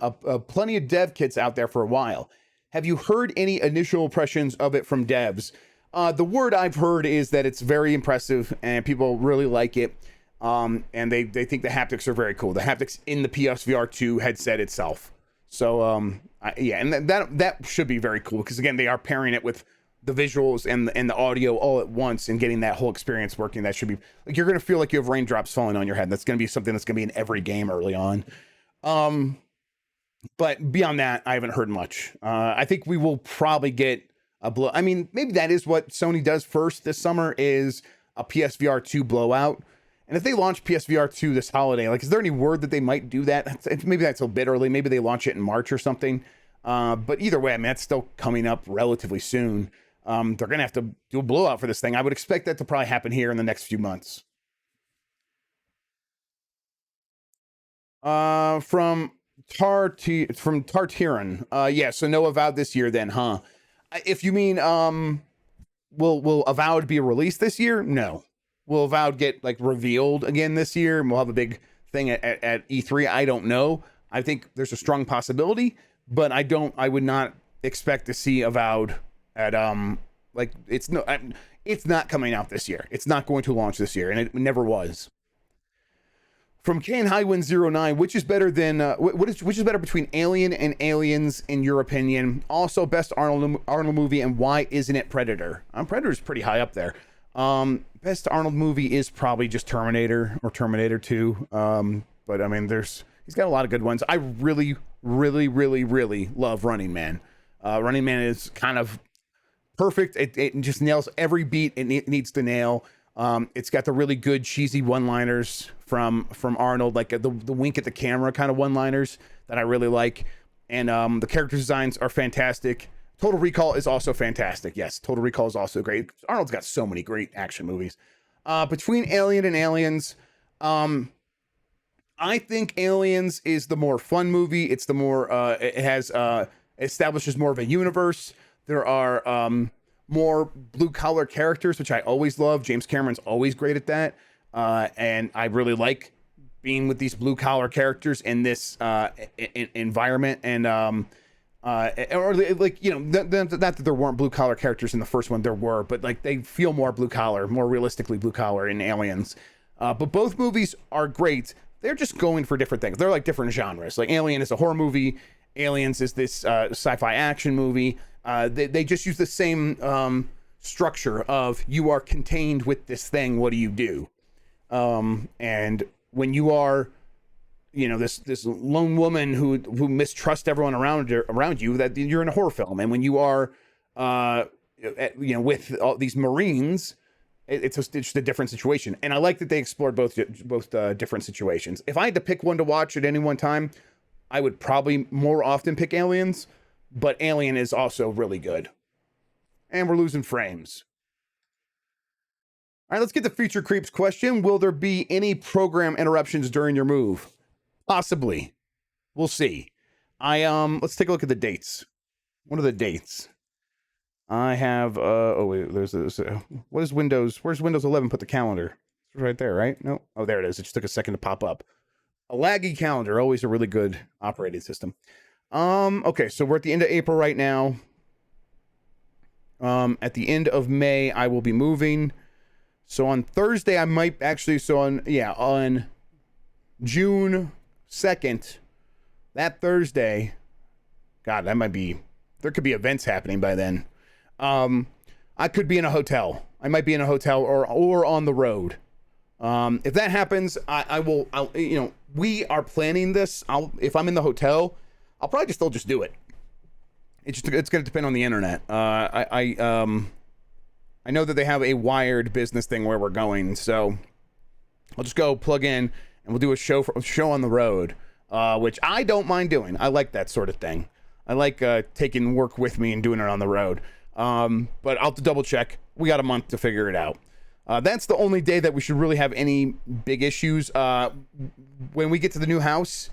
plenty of dev kits out there for a while. Have you heard any initial impressions of it from devs? The word I've heard is that it's very impressive and people really like it. And they think the haptics are very cool. The haptics in the PSVR 2 headset itself. So, yeah, and that should be very cool because, again, they are pairing it with the visuals and the audio all at once and getting that whole experience working. That should be like, you're going to feel like you have raindrops falling on your head. That's going to be something that's going to be in every game early on. But beyond that, I haven't heard much. I think we will probably get a blow. I mean, maybe that is what Sony does first this summer, is a PSVR 2 blowout. And if they launch PSVR 2 this holiday, like, is there any word that they might do that? Maybe that's a bit early. Maybe they launch it in March or something. But either way, I mean, that's still coming up relatively soon. They're going to have to do a blowout for this thing. I would expect that to probably happen here in the next few months. From Tartiran. Yeah, so no Avowed this year then, huh? If you mean, will Avowed be released this year? No. Will Avowed get like revealed again this year and we'll have a big thing at E3? I don't know. I think there's a strong possibility, but I would not expect to see Avowed at like it's not coming out this year. It's not going to launch this year, and it never was. From Kane Highwind 09, which is better than which is better between Alien and Aliens in your opinion? Also, best Arnold movie, and why isn't it Predator? Predator's pretty high up there. Best Arnold movie is probably just Terminator or Terminator 2. But I mean, he's got a lot of good ones. I really, really, really, really love Running Man. Running Man is kind of perfect. It just nails every beat it needs to nail. It's got the really good cheesy one-liners from Arnold, like the wink at the camera kind of one-liners that I really like. And the character designs are fantastic. Total Recall is also fantastic. Yes, Total Recall is also great. Arnold's got so many great action movies. Between Alien and Aliens, I think Aliens is the more fun movie. It's the more establishes more of a universe. There are more blue collar characters, which I always love. James Cameron's always great at that. And I really like being with these blue collar characters in this environment. And or like, you know, not that there weren't blue collar characters in the first one, there were, but like they feel more blue collar, more realistically blue collar in Aliens. But both movies are great. They're just going for different things. They're like different genres. Like Alien is a horror movie. Aliens is this sci-fi action movie. They just use the same structure of you are contained with this thing. What do you do? And when you are, you know, this lone woman who mistrusts everyone around you, that you're in a horror film. And when you are, you know, with all these Marines, it's just a different situation. And I like that they explored both different situations. If I had to pick one to watch at any one time, I would probably more often pick Aliens, but Alien is also really good. And we're losing frames. All right, let's get the Future Creeps question. Will there be any program interruptions during your move? Possibly. We'll see. Let's take a look at the dates. What are the dates? I have oh wait, there's this where's Windows 11 put the calendar? It's right there, right? No. Oh, there it is. It just took a second to pop up. A laggy calendar, always a really good operating system. Okay, so we're at the end of April right now. At the end of May, I will be moving. So on Thursday, I might actually, on June 2nd, that Thursday, God, there could be events happening by then. I could be in a hotel. I might be in a hotel or on the road. If that happens, I'll, you know, we are planning this. If I'm in the hotel, I'll probably still just do it. It's going to depend on the internet. I know that they have a wired business thing where we're going, so I'll just go plug in and we'll do a show on the road, which I don't mind doing. I like that sort of thing. I like taking work with me and doing it on the road. But I'll have to double check. We got a month to figure it out. That's the only day that we should really have any big issues. When we get to the new house,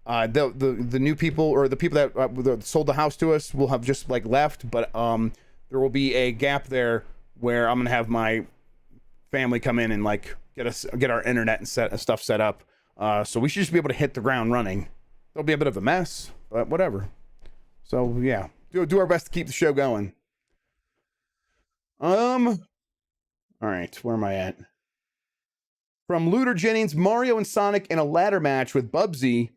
the new people, or the people that sold the house to us, will have just like left, but there will be a gap there where I'm gonna have my family come in and like get our internet and stuff set up. So we should just be able to hit the ground running. There'll be a bit of a mess, but whatever. So yeah, do our best to keep the show going. All right, where am I at? From Looter Jennings, Mario and Sonic in a ladder match with Bubsy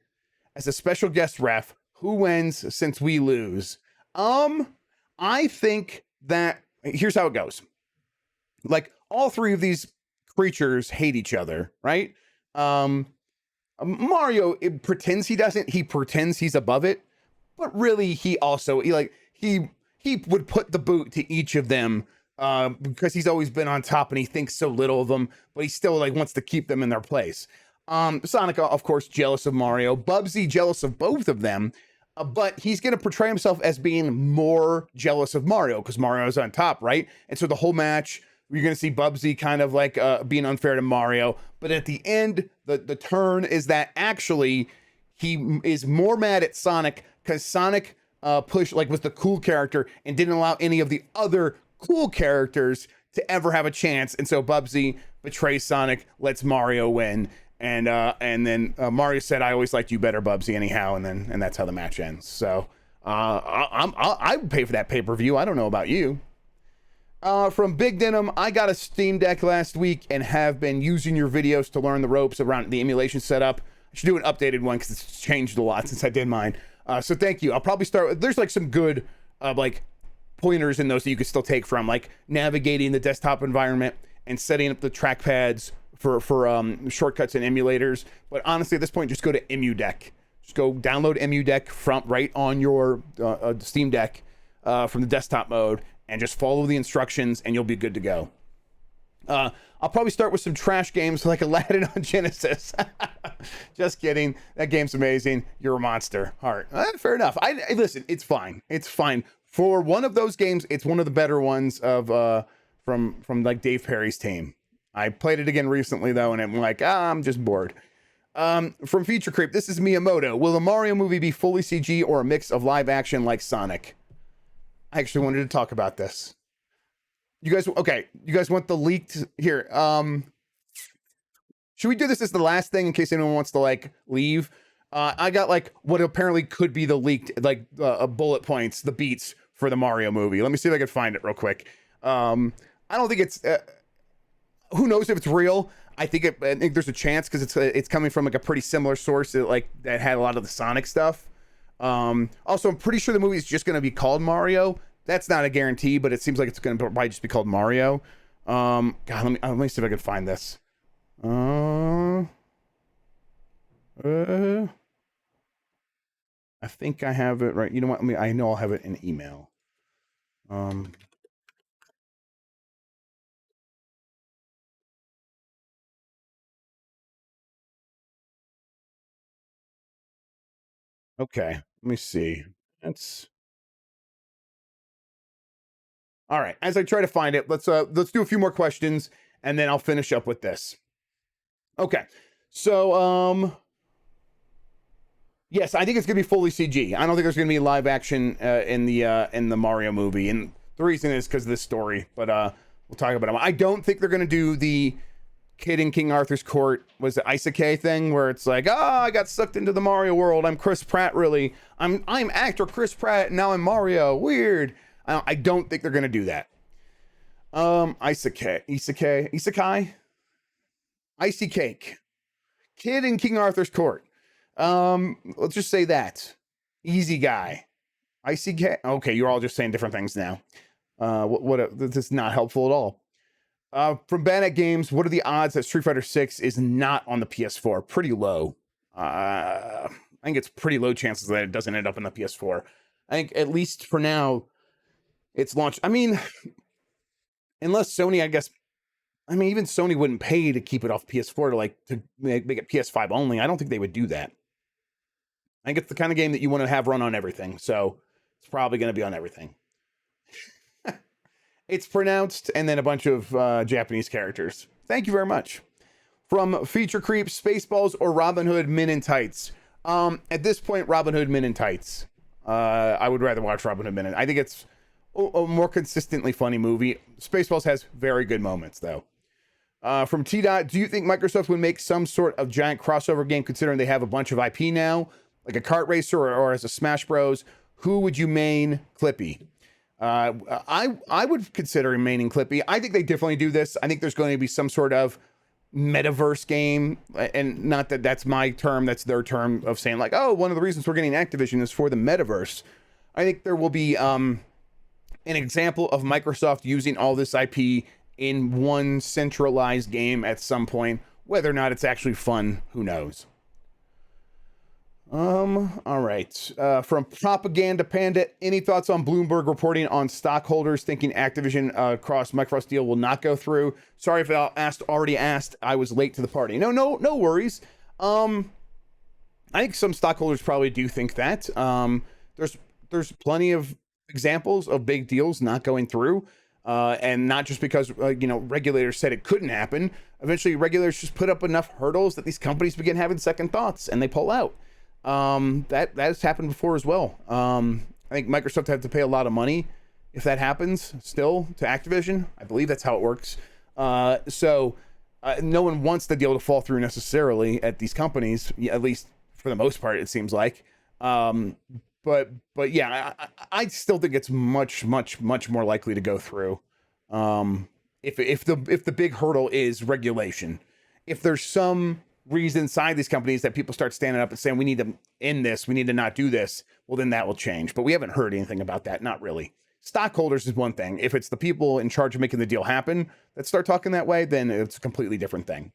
as a special guest ref. Who wins since we lose? I think that here's how it goes. Like, all three of these creatures hate each other, right? Mario pretends he doesn't. He pretends he's above it, but really he would put the boot to each of them. Because he's always been on top and he thinks so little of them, but he still like wants to keep them in their place. Sonic, of course, jealous of Mario. Bubsy, jealous of both of them, but he's going to portray himself as being more jealous of Mario because Mario's on top, right? And so the whole match, you're going to see Bubsy kind of like being unfair to Mario. But at the end, the turn is that actually he is more mad at Sonic because Sonic was the cool character and didn't allow any of the other cool characters to ever have a chance, and so Bubsy betrays Sonic, lets Mario win, and then Mario said, "I always liked you better, Bubsy." Anyhow, and that's how the match ends. So I would pay for that pay-per-view. I don't know about you. From Big Denim, I got a Steam Deck last week and have been using your videos to learn the ropes around the emulation setup. I should do an updated one because it's changed a lot since I did mine. So thank you. I'll probably start with, there's like some good pointers in those that you could still take from, like navigating the desktop environment and setting up the trackpads for shortcuts and emulators. But honestly, at this point, just go to EmuDeck. Just go download EmuDeck from right on your Steam Deck from the desktop mode, and just follow the instructions, and you'll be good to go. I'll probably start with some trash games like Aladdin on Genesis. Just kidding. That game's amazing. You're a monster. All right. Fair enough. Listen, it's fine. It's fine. For one of those games, it's one of the better ones of from like Dave Perry's team. I played it again recently though, and I'm like, I'm just bored. From Feature Creep, this is Miyamoto. Will the Mario movie be fully CG or a mix of live action like Sonic? I actually wanted to talk about this. You guys want the leaked here? Should we do this as the last thing in case anyone wants to like leave? I got like what apparently could be the leaked bullet points, the beats for the Mario movie. Let me see if I can find it real quick. I don't think it's. Who knows if it's real? I think there's a chance because it's coming from like a pretty similar source that had a lot of the Sonic stuff. Also, I'm pretty sure the movie is just going to be called Mario. That's not a guarantee, but it seems like it's going to probably just be called Mario. God, let me see if I can find this. I think I have it right. You know what? I know I'll have it in email. Okay, let me see. That's all right. As I try to find it, let's do a few more questions and then I'll finish up with this. Okay. So yes, I think it's gonna be fully CG. I don't think there's gonna be live action in the Mario movie, and the reason is because of this story. But we'll talk about it. I don't think they're gonna do the kid in King Arthur's court was the isekai thing where it's like, I got sucked into the Mario world. I'm Chris Pratt. Really, I'm actor Chris Pratt. And now I'm Mario. Weird. I don't think they're gonna do that. Isekai, icy cake, kid in King Arthur's court. Let's just say that. Easy guy. Icy cake. Okay, you're all just saying different things now. This is not helpful at all. From Bad Games, what are the odds that Street Fighter 6 is not on the PS4? Pretty low. I think it's pretty low chances that it doesn't end up in the PS4. I think at least for now, it's launched. I mean, unless Sony, I guess. I mean, even Sony wouldn't pay to keep it off PS4 to make it PS5 only. I don't think they would do that. I think it's the kind of game that you want to have run on everything. So it's probably going to be on everything. It's pronounced, and then a bunch of Japanese characters. Thank you very much. From Feature Creep, Spaceballs, or Robin Hood Men in Tights? At this point, Robin Hood Men in Tights. I would rather watch Robin Hood Men in. I think it's a more consistently funny movie. Spaceballs has very good moments, though. From T-Dot, do you think Microsoft would make some sort of giant crossover game, considering they have a bunch of IP now, like a kart racer or as a Smash Bros? Who would you main Clippy? I would consider remaining Clippy. I think they definitely do this. I think there's going to be some sort of metaverse game, and not that that's my term, that's their term of saying like, oh, one of the reasons we're getting Activision is for the metaverse. I think there will be an example of Microsoft using all this IP in one centralized game at some point. Whether or not it's actually fun, who knows? All right. From Propaganda Panda, any thoughts on Bloomberg reporting on stockholders thinking Activision cross Microsoft deal will not go through? Sorry if I already asked. I was late to the party. No worries. I think some stockholders probably do think that. There's plenty of examples of big deals not going through, and not just because regulators said it couldn't happen. Eventually, regulators just put up enough hurdles that these companies begin having second thoughts and they pull out. That has happened before as well. I think Microsoft had to pay a lot of money if that happens still to Activision. I believe that's how it works. So no one wants the deal to fall through necessarily at these companies, at least for the most part, it seems like. But yeah, I still think it's much more likely to go through. If the big hurdle is regulation, if there's some reason inside these companies that people start standing up and saying, we need to end this, we need to not do this, well, then that will change. But we haven't heard anything about that. Not really. Stockholders is one thing. If it's the people in charge of making the deal happen that start talking that way, then it's a completely different thing.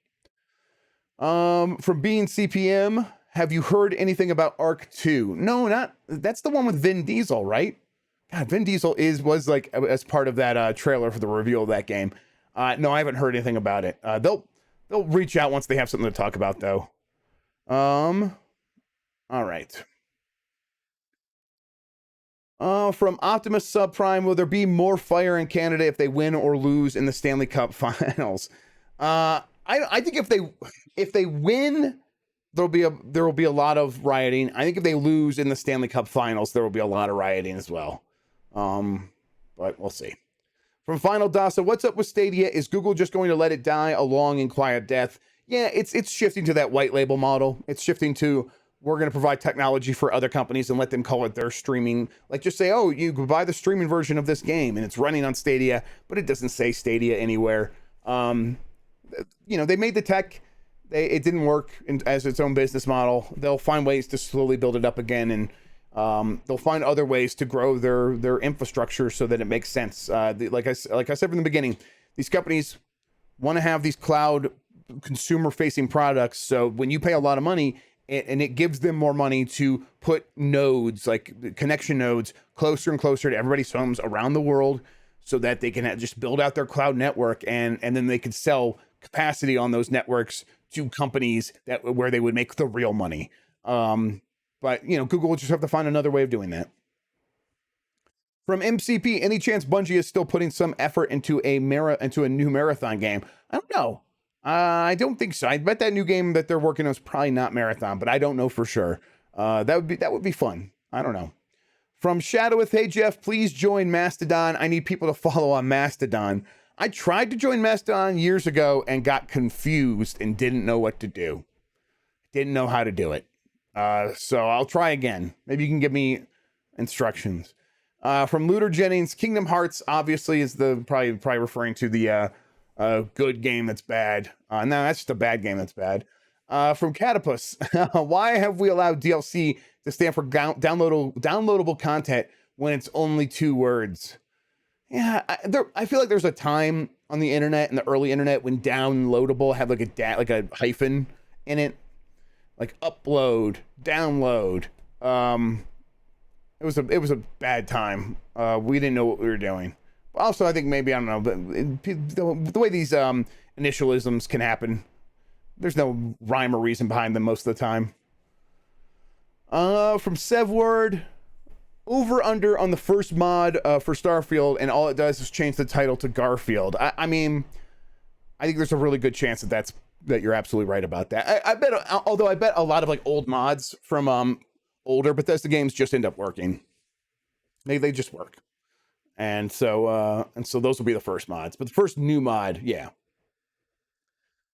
From Being CPM, have you heard anything about Arc 2? No, that's the one with Vin Diesel, right? God, Vin Diesel was like as part of that trailer for the reveal of that game. No, I haven't heard anything about it. They'll reach out once they have something to talk about, though. All right. From Optimus Subprime, will there be more fire in Canada if they win or lose in the Stanley Cup Finals? I think if they win, there will be a lot of rioting. I think if they lose in the Stanley Cup Finals, there will be a lot of rioting as well. But we'll see. From Final Dasa, what's up with Stadia? Is Google just going to let it die a long and quiet death? Yeah, it's shifting to that white label model. It's shifting to, we're going to provide technology for other companies and let them call it their streaming. Like, just say, oh, you can buy the streaming version of this game and it's running on Stadia, but it doesn't say Stadia anywhere. They made the tech. It didn't work as its own business model. They'll find ways to slowly build it up again, and they'll find other ways to grow their infrastructure so that it makes sense. Like I said from the beginning, these companies want to have these cloud consumer-facing products. So when you pay a lot of money, and it gives them more money to put nodes, like connection nodes, closer and closer to everybody's homes around the world, so that they can just build out their cloud network, and then they can sell capacity on those networks to companies where they would make the real money. But Google will just have to find another way of doing that. From MCP, any chance Bungie is still putting some effort into a new marathon game? I don't know. I don't think so. I bet that new game that they're working on is probably not marathon, but I don't know for sure. That would be fun. I don't know. From Shadoweth, hey Jeff, please join Mastodon. I need people to follow on Mastodon. I tried to join Mastodon years ago and got confused and didn't know what to do. Didn't know how to do it. So I'll try again. Maybe you can give me instructions. From Looter Jennings, Kingdom Hearts obviously is probably referring to the good game that's bad. No, that's just a bad game that's bad. From Catapus, why have we allowed DLC to stand for downloadable content when it's only 2 words? Yeah, I feel like there's a time on the internet, in the early internet, when downloadable had like a hyphen in it, like upload, download. It was a bad time. We didn't know what we were doing. Also, I think maybe, I don't know, but the way these initialisms can happen, there's no rhyme or reason behind them most of the time. From Sevward, over under on the first mod for Starfield, and all it does is change the title to Garfield. I mean, I think there's a really good chance that you're absolutely right about that. I bet, although I bet a lot of like old mods from older Bethesda games just end up working. They just work, and so those will be the first mods. But the first new mod, yeah.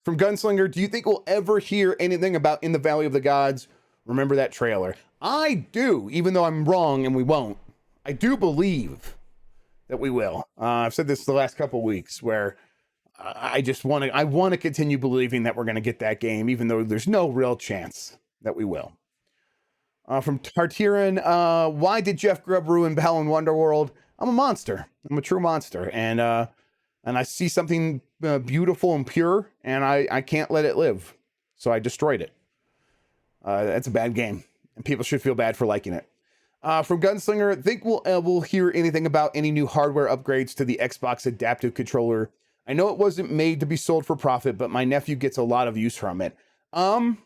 From Gunslinger, do you think we'll ever hear anything about In the Valley of the Gods? Remember that trailer? I do, even though I'm wrong and we won't. I do believe that we will. I've said this the last couple weeks, where I want to continue believing that we're going to get that game, even though there's no real chance that we will. From Tartiran, why did Jeff Grubb ruin Balan Wonderworld? I'm a monster. I'm a true monster, and I see something beautiful and pure, and I can't let it live, so I destroyed it. That's a bad game, and people should feel bad for liking it. From Gunslinger, think we'll hear anything about any new hardware upgrades to the Xbox Adaptive Controller? I know it wasn't made to be sold for profit, but my nephew gets a lot of use from it. I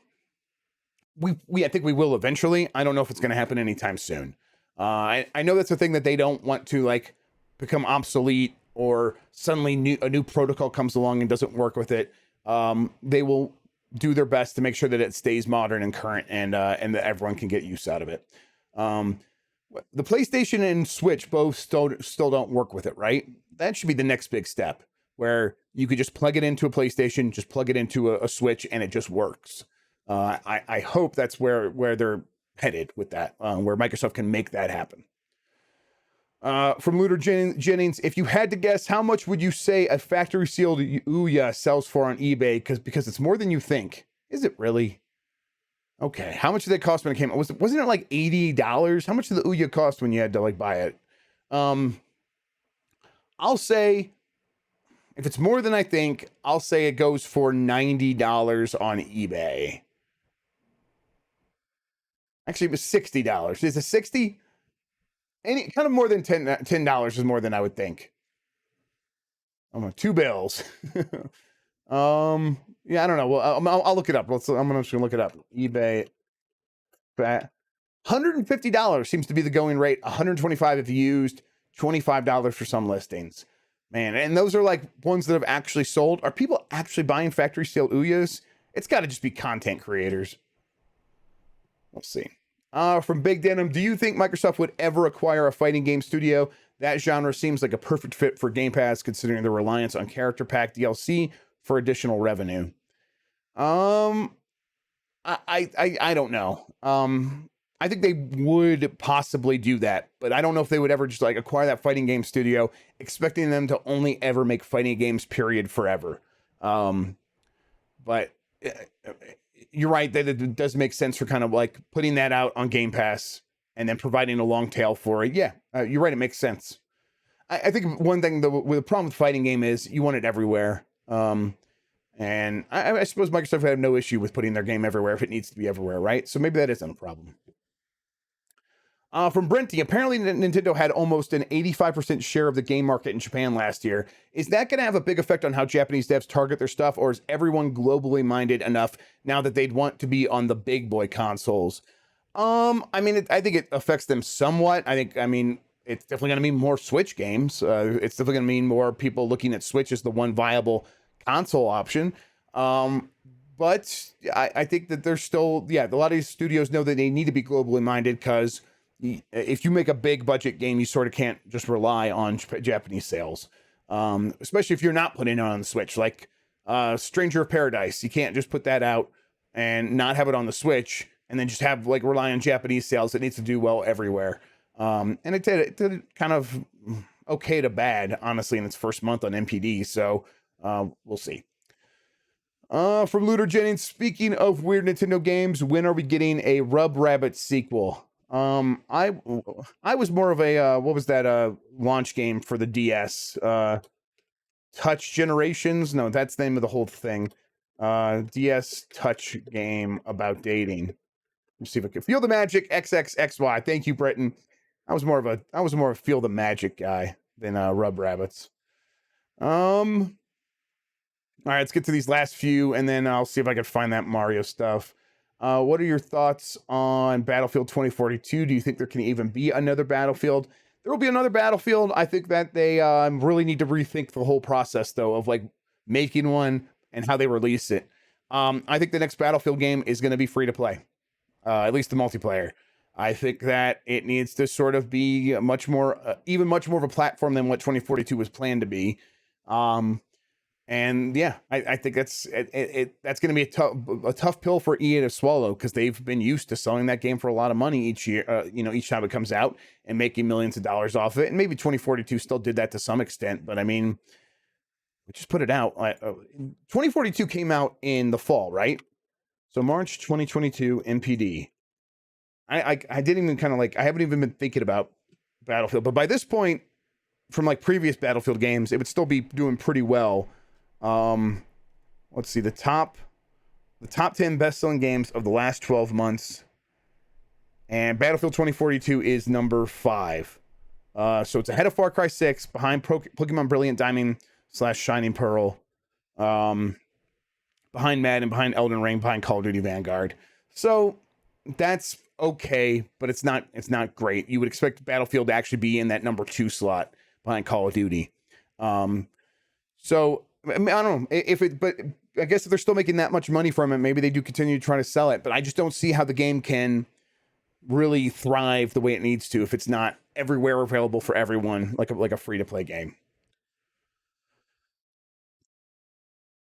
think we will eventually. I don't know if it's going to happen anytime soon. I know that's a thing that they don't want to like become obsolete, or suddenly a new protocol comes along and doesn't work with it. They will do their best to make sure that it stays modern and current, and that everyone can get use out of it. The PlayStation and Switch both still don't work with it, right? That should be the next big step, where you could just plug it into a PlayStation, just plug it into a Switch, and it just works. I hope that's where they're headed with that, where Microsoft can make that happen. From Looter Jennings, if you had to guess, how much would you say a factory sealed Ouya sells for on eBay? Because it's more than you think. Is it really? Okay, how much did it cost when it came out? Wasn't it like $80? How much did the Ouya cost when you had to like buy it? I'll say, if it's more than I think, I'll say it goes for $90 on eBay. Actually, it was $60. Is it 60? Any kind of more than $10 is more than I would think. Two bills. Yeah, I don't know. Well, I'll look it up. I'm just gonna look it up. eBay. $150 seems to be the going rate. $125 if used. $25 for some listings. Man, and those are like ones that have actually sold. Are people actually buying factory sealed Ouyas? It's got to just be content creators. We'll see. From Big Denim, do you think Microsoft would ever acquire a fighting game studio? That genre seems like a perfect fit for Game Pass, considering the reliance on character pack DLC for additional revenue. I don't know. I think they would possibly do that, but I don't know if they would ever just like acquire that fighting game studio, expecting them to only ever make fighting games, period, forever. But you're right that it does make sense for kind of like putting that out on Game Pass and then providing a long tail for it. Yeah, you're right. It makes sense. I think one thing with the problem with fighting game is you want it everywhere. And I suppose Microsoft would have no issue with putting their game everywhere if it needs to be everywhere, right? So maybe that isn't a problem. From Brenty, apparently Nintendo had almost an 85% share of the game market in Japan last year. Is that going to have a big effect on how Japanese devs target their stuff, or is everyone globally minded enough now that they'd want to be on the big boy consoles? I mean, I think it affects them somewhat. I mean, it's definitely going to mean more Switch games. It's definitely going to mean more people looking at Switch as the one viable console option. But I think that there's still, a lot of these studios know that they need to be globally minded, because if you make a big budget game, you sort of can't just rely on Japanese sales, especially if you're not putting it on the Switch. Like Stranger of Paradise, you can't just put that out and not have it on the Switch and then just have like rely on Japanese sales. It needs to do well everywhere. And it did kind of okay to bad, honestly, in its first month on NPD. So we'll see. From Looter Jennings, speaking of weird Nintendo games, when are we getting a Rub Rabbit sequel? I was more of a what was that launch game for the DS? Touch Generations? No, that's the name of the whole thing. DS Touch game about dating. Let's see if I can feel the magic. XXXY. Thank you, Britton. I was more of a feel the magic guy than Rub Rabbits. All right, let's get to these last few, and then I'll see if I can find that Mario stuff. What are your thoughts on Battlefield 2042? Do you think there can even be another Battlefield? There will be another Battlefield. I think that they really need to rethink the whole process, though, of like making one and how they release it. I think the next Battlefield game is going to be free to play, at least the multiplayer. I think that it needs to sort of be much more, even much more of a platform than what 2042 was planned to be. And yeah, I think that's that's going to be a tough pill for EA to swallow, because they've been used to selling that game for a lot of money each year, each time it comes out, and making millions of dollars off it. And maybe 2042 still did that to some extent, but I mean, we just put it out. 2042 came out in the fall, right? So March 2022 MPD. I didn't even kind of I haven't even been thinking about Battlefield, but by this point, from like previous Battlefield games, it would still be doing pretty well. Let's see, the top 10 best-selling games of the last 12 months, and Battlefield 2042 is number 5. So it's ahead of Far Cry 6, behind Pokemon Brilliant Diamond / Shining Pearl, behind Madden, behind Elden Ring, behind Call of Duty Vanguard. So that's okay, but it's not great. You would expect Battlefield to actually be in that number 2 slot behind Call of Duty. So I don't know but I guess if they're still making that much money from it, maybe they do continue to try to sell it. But I just don't see how the game can really thrive the way it needs to if it's not everywhere available for everyone, like a free to play game.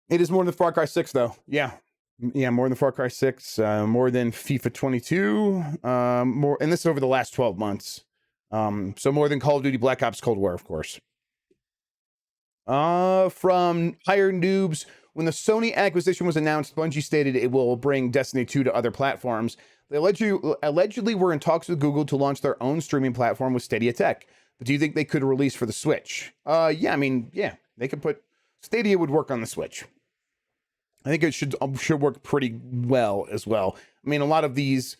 It is more than Far Cry 6, though. Yeah, more than Far Cry 6, more than FIFA 22, more, and this is over the last 12 months. So more than Call of Duty Black Ops Cold War, of course. From Higher Noobs, when the Sony acquisition was announced, Bungie stated it will bring Destiny 2 to other platforms. They allegedly were in talks with Google to launch their own streaming platform with Stadia Tech. But do you think they could release for the Switch? Yeah, they could put Stadia would work on the Switch. I think it should work pretty well as well. I mean, a lot of these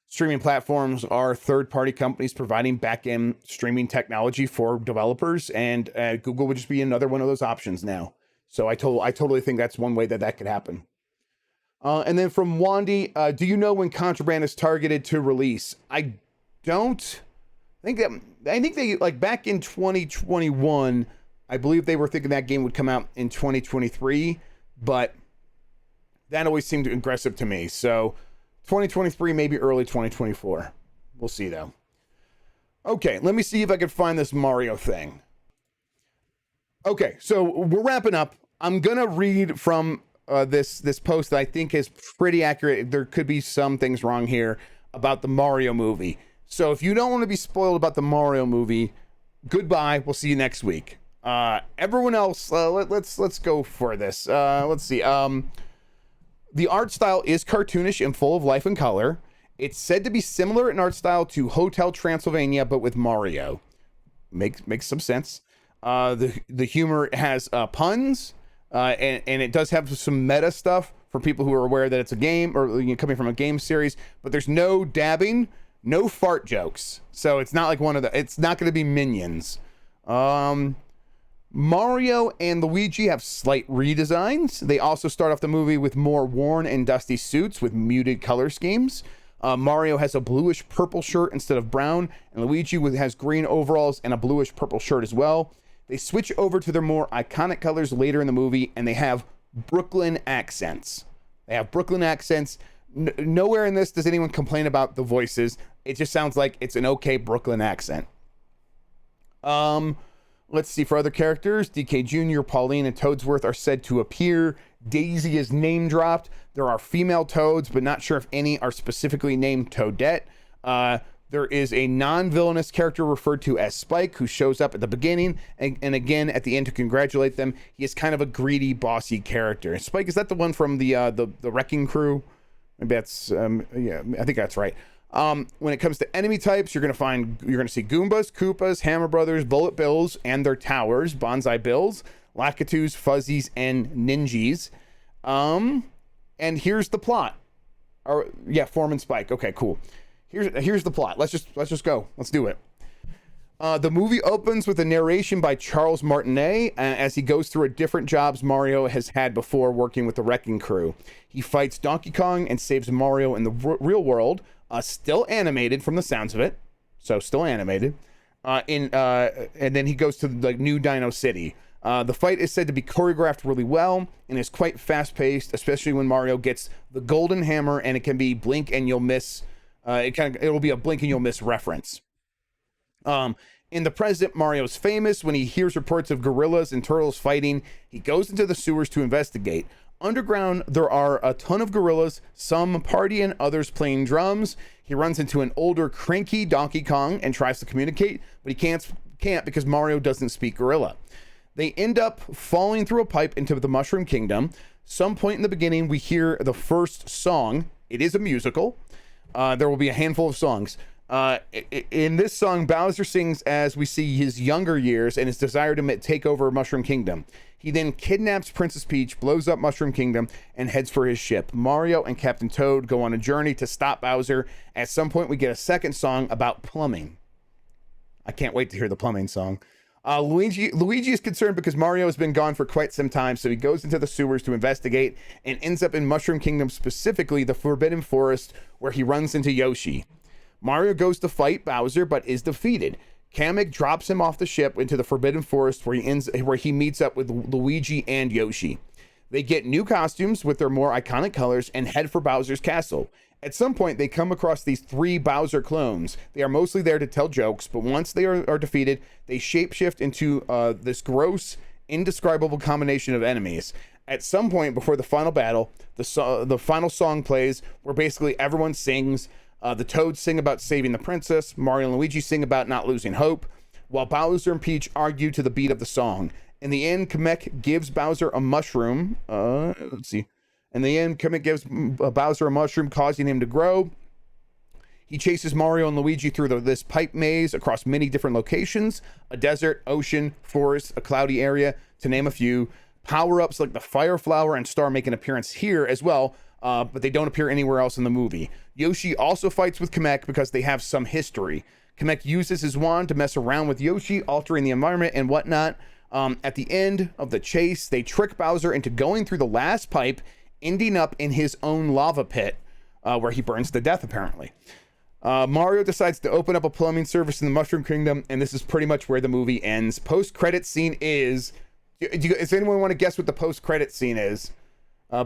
streaming platforms are third-party companies providing back-end streaming technology for developers, and Google would just be another one of those options now. So I totally think that's one way that could happen. And then from Wandy, do you know when Contraband is targeted to release? I don't. I think they like back in 2021. I believe they were thinking that game would come out in 2023, but that always seemed aggressive to me. So 2023, maybe early 2024. We'll see, though. Okay, let me see if I can find this Mario thing. Okay, so we're wrapping up. I'm going to read from this post that I think is pretty accurate. There could be some things wrong here about the Mario movie. So if you don't want to be spoiled about the Mario movie, goodbye. We'll see you next week. Everyone else, let's go for this. Let's see. The art style is cartoonish and full of life and color. It's said to be similar in art style to Hotel Transylvania, but with Mario. Makes some sense. The humor has puns, and it does have some meta stuff for people who are aware that it's a game or coming from a game series. But there's no dabbing, no fart jokes, so it's not like it's not going to be Minions. Mario and Luigi have slight redesigns. They also start off the movie with more worn and dusty suits with muted color schemes. Mario has a bluish purple shirt instead of brown, and Luigi has green overalls and a bluish purple shirt as well. They switch over to their more iconic colors later in the movie, and they have Brooklyn accents. Nowhere in this does anyone complain about the voices. It just sounds like it's an okay Brooklyn accent. Let's see, for other characters, DK Jr., Pauline, and Toadsworth are said to appear. Daisy is name dropped. There are female Toads, but not sure if any are specifically named Toadette. There is a non-villainous character referred to as Spike, who shows up at the beginning and again at the end to congratulate them. He is kind of a greedy, bossy character. Spike, is that the one from the Wrecking Crew? Maybe that's yeah, I think that's right. When it comes to enemy types, you're gonna see Goombas, Koopas, Hammer Brothers, Bullet Bills and their towers, Bonsai Bills, Lakitus, Fuzzies, and Ninjas. And here's the plot. Foreman Spike. Okay, cool. Here's the plot. Let's just go. Let's do it. The movie opens with a narration by Charles Martinet as he goes through different jobs Mario has had before working with the Wrecking Crew. He fights Donkey Kong and saves Mario in the real world, still animated from the sounds of it, so still animated. And then he goes to the New Dino City. The fight is said to be choreographed really well and is quite fast-paced, especially when Mario gets the golden hammer, and it can be blink and you'll miss. It'll be a blink and you'll miss reference. In the present, Mario's famous when he hears reports of gorillas and turtles fighting. He goes into the sewers to investigate. Underground, there are a ton of gorillas, some partying, others playing drums. He runs into an older, cranky Donkey Kong and tries to communicate, but he can't because Mario doesn't speak gorilla. They end up falling through a pipe into the Mushroom Kingdom. Some point in the beginning, we hear the first song. It is a musical. There will be a handful of songs. In this song, Bowser sings as we see his younger years and his desire to take over Mushroom Kingdom. He then kidnaps Princess Peach, blows up Mushroom Kingdom, and heads for his ship. Mario and Captain Toad go on a journey to stop Bowser. At some point, we get a second song about plumbing. I can't wait to hear the plumbing song. Luigi is concerned because Mario has been gone for quite some time, so he goes into the sewers to investigate and ends up in Mushroom Kingdom, specifically the Forbidden Forest, where he runs into Yoshi. Mario goes to fight Bowser, but is defeated. Kamek drops him off the ship into the Forbidden Forest, where he meets up with Luigi and Yoshi. They get new costumes with their more iconic colors and head for Bowser's castle. At some point, they come across these 3 Bowser clones. They are mostly there to tell jokes, but once they are defeated, they shapeshift into this gross, indescribable combination of enemies. At some point before the final battle, the final song plays, where basically everyone sings. The Toads sing about saving the princess. Mario and Luigi sing about not losing hope, while Bowser and Peach argue to the beat of the song. In the end, Kamek gives Bowser a mushroom. In the end, Kamek gives Bowser a mushroom, causing him to grow. He chases Mario and Luigi through this pipe maze across many different locations: a desert, ocean, forest, a cloudy area, to name a few. Power-ups like the Fire Flower and Star make an appearance here as well, but they don't appear anywhere else in the movie. Yoshi also fights with Kamek because they have some history. Kamek uses his wand to mess around with Yoshi, altering the environment and whatnot. At the end of the chase, they trick Bowser into going through the last pipe, ending up in his own lava pit, where he burns to death, apparently. Mario decides to open up a plumbing service in the Mushroom Kingdom, and this is pretty much where the movie ends. Post-credit scene is... Does anyone want to guess what the post-credit scene is,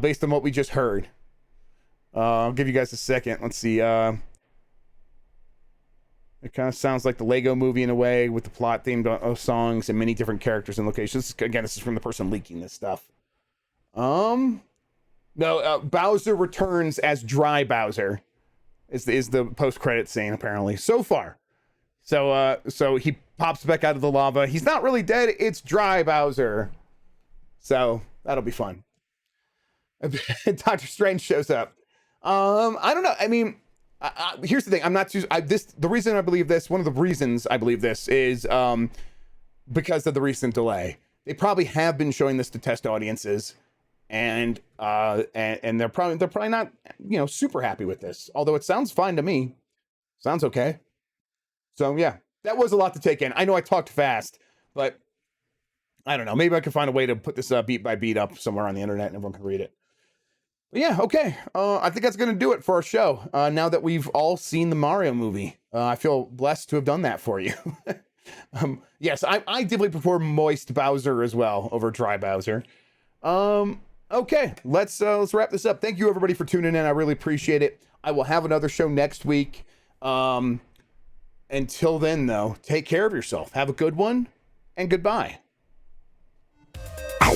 based on what we just heard? I'll give you guys a second. Let's see. It kind of sounds like the Lego movie in a way, with the plot themed songs and many different characters and locations. Again, this is from the person leaking this stuff. No, Bowser returns as Dry Bowser is the post-credit scene, apparently, so far. So he pops back out of the lava. He's not really dead. It's Dry Bowser. So that'll be fun. Dr. Strange shows up. I don't know. I mean, here's the thing. I'm not too. The reason I believe this. One of the reasons I believe this is because of the recent delay. They probably have been showing this to test audiences, and they're probably not super happy with this. Although it sounds fine to me. Sounds okay. So yeah, that was a lot to take in. I know I talked fast, but I don't know. Maybe I can find a way to put this beat by beat up somewhere on the internet and everyone can read it. But yeah, okay. I think that's going to do it for our show. Now that we've all seen the Mario movie, I feel blessed to have done that for you. Yes, I definitely prefer moist Bowser as well over Dry Bowser. Okay, let's wrap this up. Thank you everybody for tuning in. I really appreciate it. I will have another show next week. Until then, though, take care of yourself. Have a good one, and goodbye. Ow.